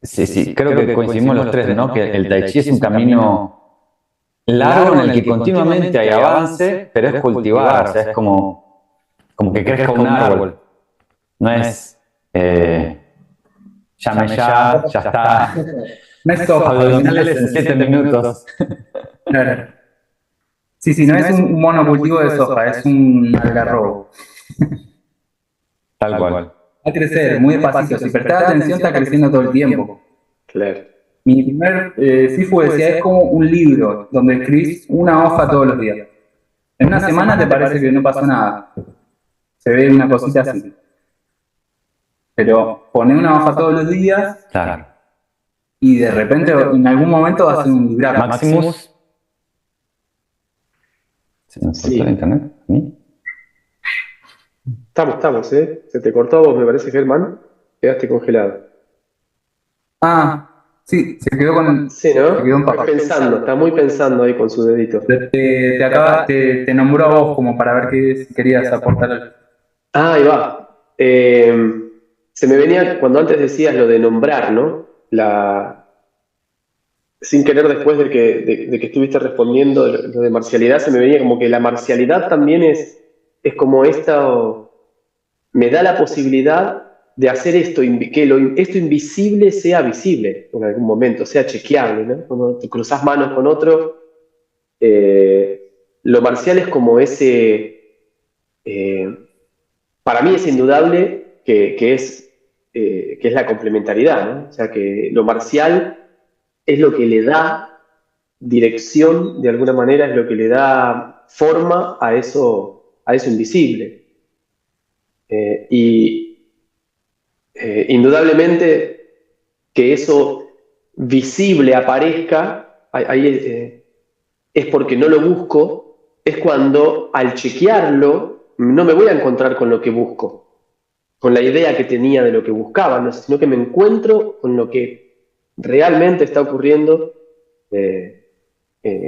Sí, creo que coincidimos los tres, ¿no? Que el Tai Chi es un camino largo en el que continuamente hay avance, pero es cultivar, o sea, es como que crezca un árbol. No es llame ya está. No es soja, Abdominales en 7 minutos. Claro. Sí, no es un monocultivo de soja, es un algarrobo. Tal cual. Va a crecer muy despacito. Si prestás atención, está creciendo todo el tiempo. Claro. Mi primer Sifu decía, es como un libro donde escribís una hoja todos los días. En una semana te parece que no pasó nada. Se ve una cosita así. Pero poné una hoja todos los días Claro. y de repente en algún momento va a ser un librazo. Maximus. ¿Se nos cortó el internet? ¿A mí? Estamos, ¿eh? Se te cortó a vos, me parece, Germán. Quedaste congelado. Sí, se quedó con... Sí, ¿no? Se quedó en papá. Está muy pensando ahí con su dedito. Te nombró a vos como para ver si querías aportar algo. Ahí va. Se me venía cuando antes decías lo de nombrar, ¿no? Sin querer, después de que estuviste respondiendo lo de marcialidad, se me venía como que la marcialidad también es como me da la posibilidad de hacer esto, que esto invisible sea visible en algún momento, sea chequeable, ¿no? Cuando te cruzas manos con otro, lo marcial es como para mí es indudable que es la complementariedad, ¿no? O sea, que lo marcial es lo que le da dirección, de alguna manera, es lo que le da forma a eso invisible. Indudablemente que eso visible aparezca, ahí es porque no lo busco, es cuando al chequearlo no me voy a encontrar con lo que busco, con la idea que tenía de lo que buscaba, ¿no? Sino que me encuentro con lo que realmente está ocurriendo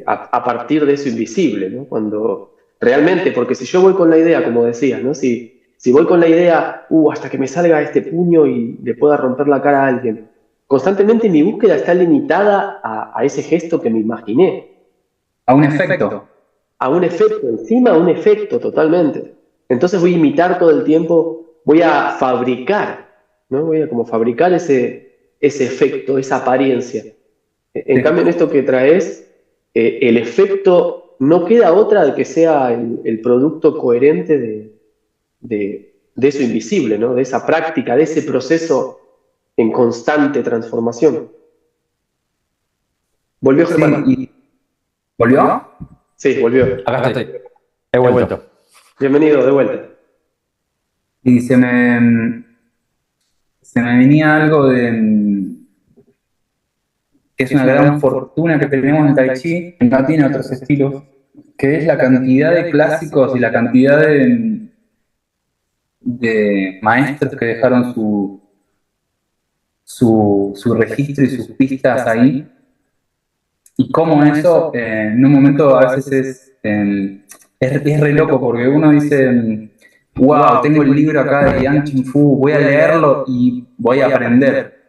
a partir de eso invisible, ¿no? Cuando realmente, porque si yo voy con la idea, como decías, ¿no? Si voy con la idea, hasta que me salga este puño y le pueda romper la cara a alguien, constantemente mi búsqueda está limitada a ese gesto que me imaginé. A un efecto. A un efecto, encima a un efecto totalmente. Entonces voy a imitar todo el tiempo, voy a fabricar, ¿no? Voy a como fabricar ese efecto, esa apariencia. En cambio, en esto que traes, el efecto no queda otra de que sea el producto coherente de eso invisible, ¿no? De esa práctica, de ese proceso en constante transformación. ¿Volvió Germán? Sí, ¿volvió? Sí, volvió. Acá estoy. He vuelto. Bienvenido, de vuelta. Y se me... se me venía algo de que es una gran fortuna que tenemos en Tai Chi, que no tiene otros estilos, que es la cantidad de clásicos y la cantidad de maestros que dejaron su registro y sus pistas ahí, y cómo eso en un momento a veces es re loco, porque uno dice, wow, tengo el libro acá de Yang Ching Fu, voy a leerlo y voy a aprender.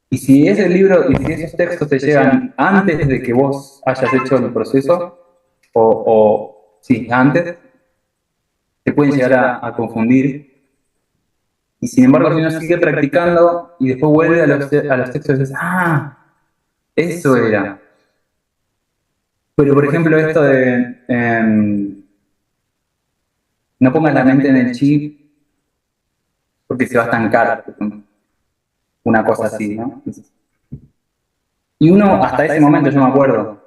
Y si ese libro y si esos textos te llegan antes de que vos hayas hecho el proceso, sí, antes, te pueden llegar a confundir. Y sin embargo, si uno sigue practicando y después vuelve a los textos y dices, eso era. Pero por ejemplo, esto de no pongas la mente en el chi porque se va a estancar, una cosa así, ¿no? Y uno, hasta ese momento, yo me acuerdo,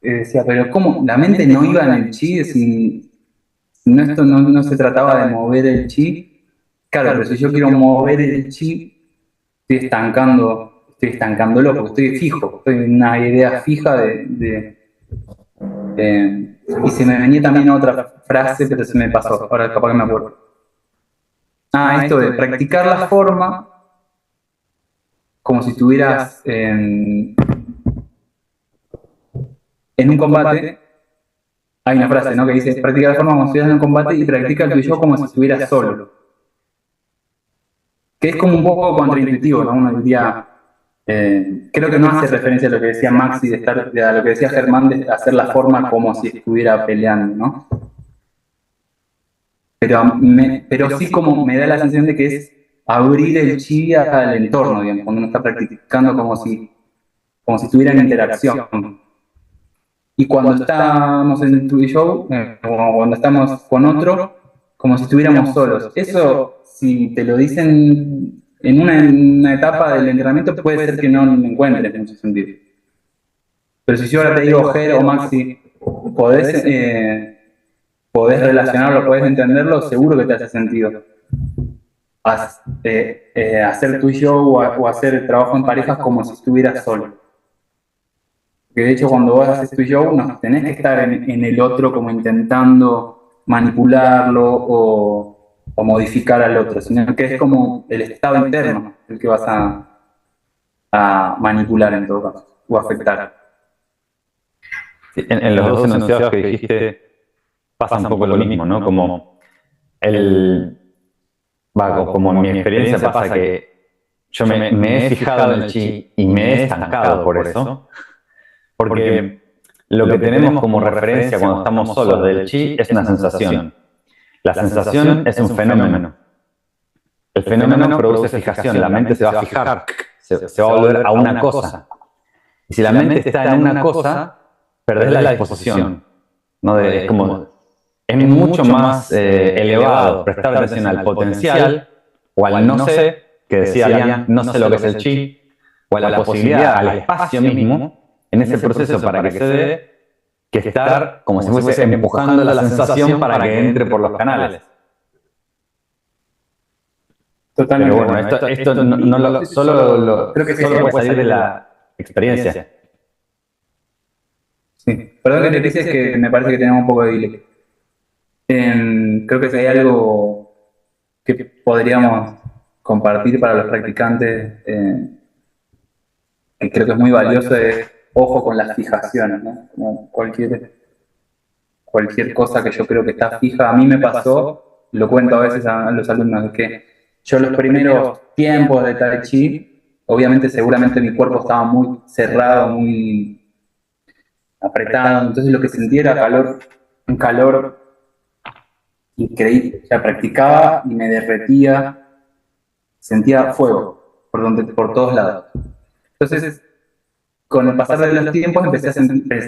decía, pero ¿cómo? La mente no iba en el chi, si no, esto no se trataba de mover el chi. Claro, pero si yo quiero mover el chi, estoy estancándolo, porque estoy fijo, estoy en una idea fija y se me venía también otra frase, pero se me pasó, ahora capaz que me acuerdo. Esto de practicar la forma como si estuvieras en un combate. Hay una frase, ¿no?, que dice, practica la forma como si estuvieras en un combate y practica el tuyo como si estuvieras solo. Que es como un poco contraintuitivo, ¿no? Uno diría, creo que no hace referencia a lo que decía Maxi, a lo que decía Germán, de hacer la forma como si estuviera peleando, ¿no? Pero sí como me da la sensación de que es abrir el chi al entorno, digamos, cuando uno está practicando como si estuviera en interacción. Y cuando estamos en tu show, o cuando estamos con otro, como si estuviéramos solos. Eso, si te lo dicen en una etapa del entrenamiento, puede ser que no lo encuentres mucho sentido. Pero si yo ahora te digo, Ger o Maxi, podés relacionarlo, podés entenderlo, seguro que te hace sentido. Hacer tu show o hacer el trabajo en parejas como si estuvieras solo. Que de hecho cuando vos haces tu show no tenés que estar en el otro como intentando manipularlo o modificar al otro, sino que es como el estado interno el que vas a manipular en todo caso, o afectar. Sí, en los dos enunciados que dijiste pasa un poco lo mismo, ¿no? Como como en mi experiencia pasa que yo me he fijado en el chi y me he estancado por eso. Porque lo que tenemos como referencia cuando estamos solos del chi es una sensación. La sensación es un fenómeno. El fenómeno produce fijación, la mente se va a fijar, se va a volver a una cosa. Y si la mente está en una cosa, perdés la disposición. ¿No? Es mucho más elevado prestar atención al potencial o al no sé, que decía Lian, no sé lo que es el chi, o a la posibilidad, al espacio mismo, en ese proceso para que se dé, que estar como si fuese empujando la sensación para que entre por los canales. Totalmente. Pero bueno, esto no solo puede salir de la experiencia. Sí, perdón que te dices que me parece que tenemos un poco de delay. Creo que si hay algo que podríamos compartir para los practicantes, que creo que es muy valioso, es ojo con las fijaciones, ¿no? Como cualquier cosa que yo creo que está fija. A mí me pasó, lo cuento a veces a los alumnos, que yo los primeros tiempos de Tai Chi, obviamente seguramente mi cuerpo estaba muy cerrado, muy apretado, entonces lo que sentía era un calor increíble. O sea, practicaba y me derretía, sentía fuego por todos lados. Entonces, con el pasar de los tiempos empecé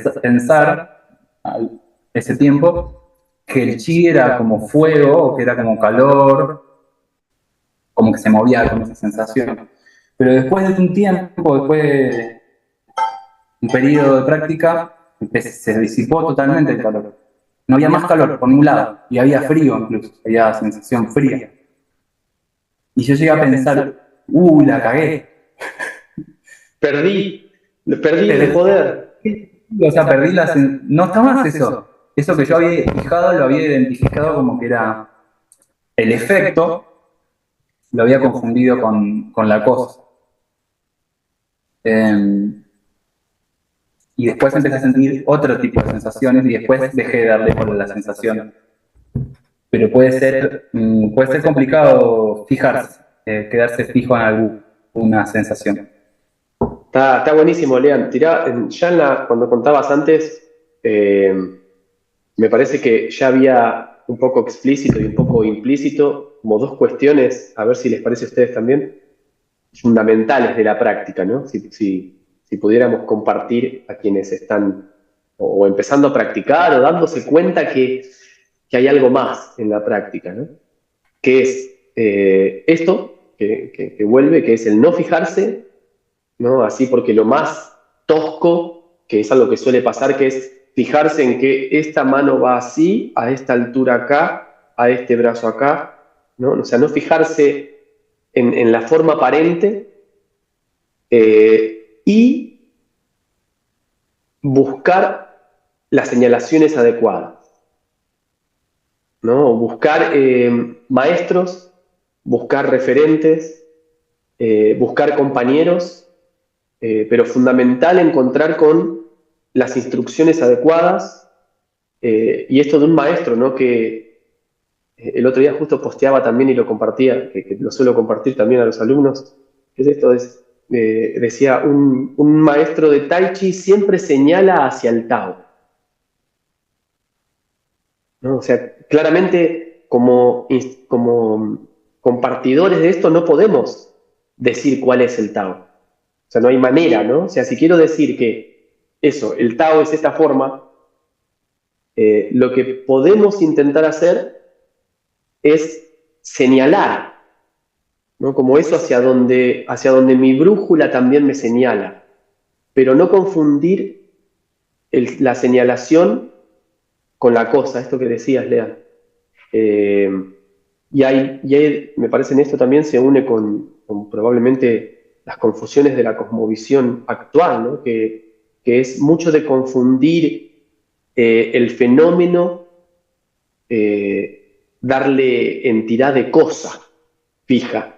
a pensar ese tiempo que el chi era como fuego, o que era como calor, como que se movía con esa sensación. Pero después de un tiempo, después de un periodo de práctica, se disipó totalmente el calor. No había más calor por ningún lado, y había frío incluso, había sensación fría. Y yo llegué a pensar, la cagué. Perdí el poder. O sea, perdí no está más eso. Eso que yo había fijado, lo había identificado como que era el efecto, lo había confundido con la cosa. Y después empecé a sentir otro tipo de sensaciones y después dejé de darle por la sensación. Pero puede ser complicado fijarse, quedarse fijo en alguna sensación. Está buenísimo, Lean. Cuando contabas antes, me parece que ya había un poco explícito y un poco implícito, como dos cuestiones, a ver si les parece a ustedes también, fundamentales de la práctica, ¿no? Si pudiéramos compartir a quienes están o empezando a practicar o dándose cuenta que hay algo más en la práctica, ¿no? Que es esto que vuelve, que es el no fijarse, ¿no? Así porque lo más tosco, que es algo que suele pasar, que es fijarse en que esta mano va así, a esta altura acá, a este brazo acá, ¿no? O sea, no fijarse en la forma aparente y buscar las señalaciones adecuadas, ¿no? Buscar maestros, buscar referentes, buscar compañeros, pero fundamental encontrar con las instrucciones adecuadas y esto de un maestro, ¿no? Que el otro día justo posteaba también y lo compartía, que lo suelo compartir también a los alumnos, que es esto, decía, un maestro de Tai Chi siempre señala hacia el Tao, ¿no? O sea, claramente como compartidores de esto no podemos decir cuál es el Tao. O sea, no hay manera, ¿no? O sea, si quiero decir que eso, el Tao es esta forma, lo que podemos intentar hacer es señalar, ¿no? Como eso hacia donde mi brújula también me señala, pero no confundir la señalación con la cosa, esto que decías, Lea. Me parece en esto también se une con probablemente las confusiones de la cosmovisión actual, ¿no? Que es mucho de confundir el fenómeno, darle entidad de cosa fija.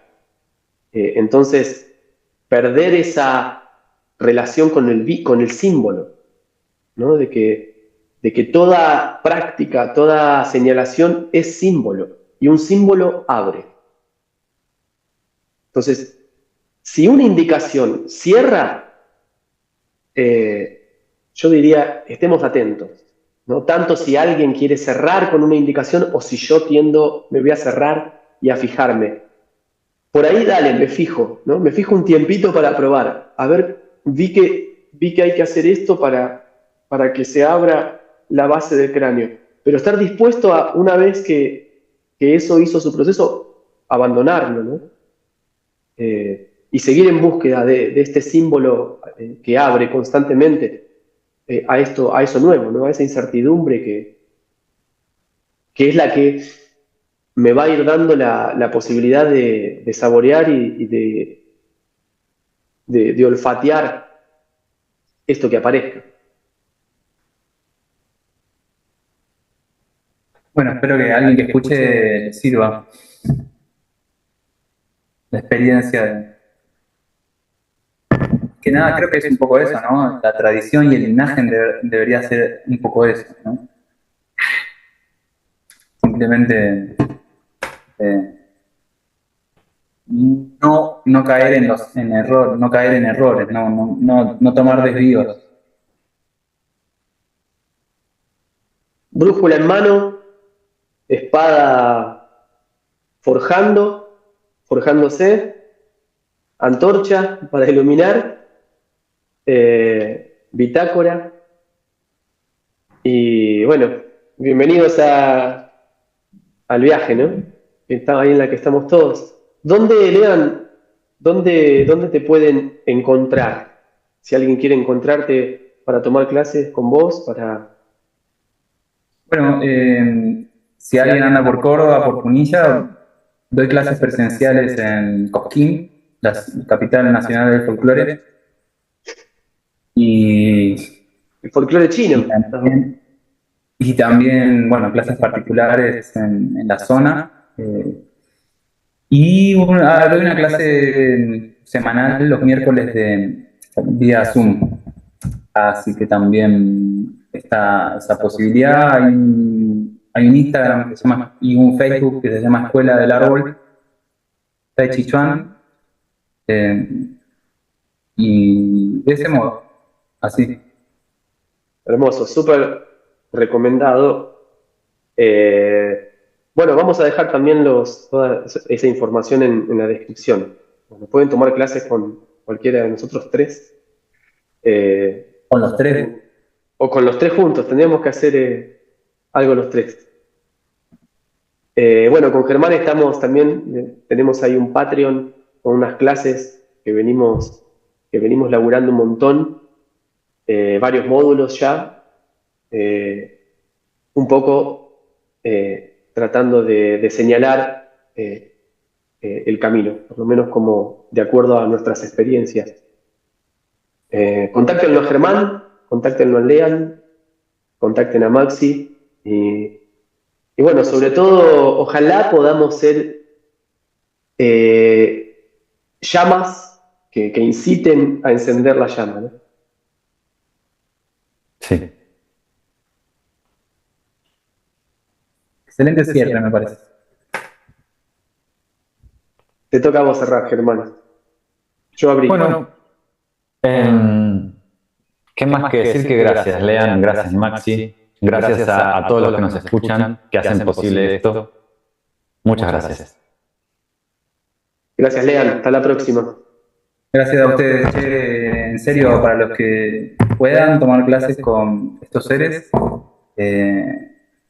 Entonces, perder esa relación con el símbolo, ¿no? De que toda práctica, toda señalación es símbolo, y un símbolo abre. Entonces, si una indicación cierra, yo diría, estemos atentos, ¿no? Tanto si alguien quiere cerrar con una indicación o si yo me voy a cerrar y a fijarme. Por ahí, dale, me fijo, ¿no? Me fijo un tiempito para probar. A ver, vi que hay que hacer esto para que se abra la base del cráneo. Pero estar dispuesto a, una vez que eso hizo su proceso, abandonarlo, ¿no? Y seguir en búsqueda de este símbolo que abre constantemente a eso nuevo, ¿no? A esa incertidumbre que es la que me va a ir dando la posibilidad de saborear y de olfatear esto que aparezca. Bueno, espero que alguien que escuche le sirva la experiencia. Que nada, creo que es un poco eso, ¿no? La tradición y el linaje debería ser un poco eso, ¿no? Simplemente no caer no caer en errores, no tomar desvíos. Brújula en mano, espada forjándose, antorcha para iluminar, bitácora. Y bueno, bienvenidos al viaje, ¿no? Está ahí en la que estamos todos. Lean, dónde te pueden encontrar? Si alguien quiere encontrarte para tomar clases con vos, Bueno, si alguien anda por Córdoba, por Punilla, doy clases presenciales en Cosquín, la capital nacional del folclore. Y El folclore chino. también, bueno, clases particulares en la zona. Doy una clase semanal los miércoles vía Zoom. Así que también está esa posibilidad. Hay un Instagram que se llama, y un Facebook que se llama Escuela del Árbol, Tai Chi Chuan. Y de ese modo, así. Hermoso, súper recomendado. Bueno, vamos a dejar también toda esa información en la descripción. Pueden tomar clases con cualquiera de nosotros tres. Con los tres. O con los tres juntos, tendríamos que hacer algo los tres. Bueno, con Germán estamos también, tenemos ahí un Patreon con unas clases que venimos laburando un montón, varios módulos ya, un poco tratando de señalar el camino, por lo menos como de acuerdo a nuestras experiencias. Contáctenlo a Germán, contáctenlo a Lean, contacten a Maxi y bueno, sobre todo, ojalá podamos ser llamas que inciten a encender la llama, ¿no? Sí. Excelente cierre, me parece. Te toca a vos cerrar, Germán. Yo abrí. Bueno, ¿qué más que decir que gracias, Lean? Gracias, Maxi. Gracias a todos los que nos escuchan, que hacen posible esto. Muchas gracias. Gracias, Lean. Hasta la próxima. Gracias a ustedes, che, en serio, para los que puedan tomar clases con estos seres,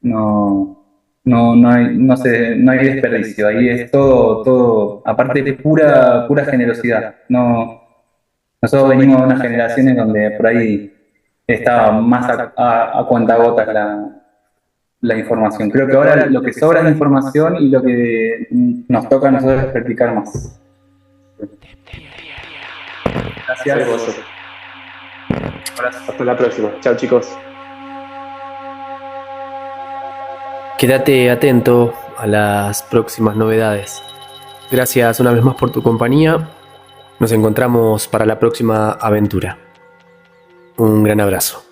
no hay desperdicio, ahí es todo, aparte de pura generosidad. Nosotros venimos de unas generaciones donde por ahí estaba más a cuentagotas la información. Creo que ahora lo que sobra es información y lo que nos toca a nosotros es practicar más. Gracias. Hasta la próxima. Chao, chicos. Quédate atento a las próximas novedades. Gracias una vez más por tu compañía. Nos encontramos para la próxima aventura. Un gran abrazo.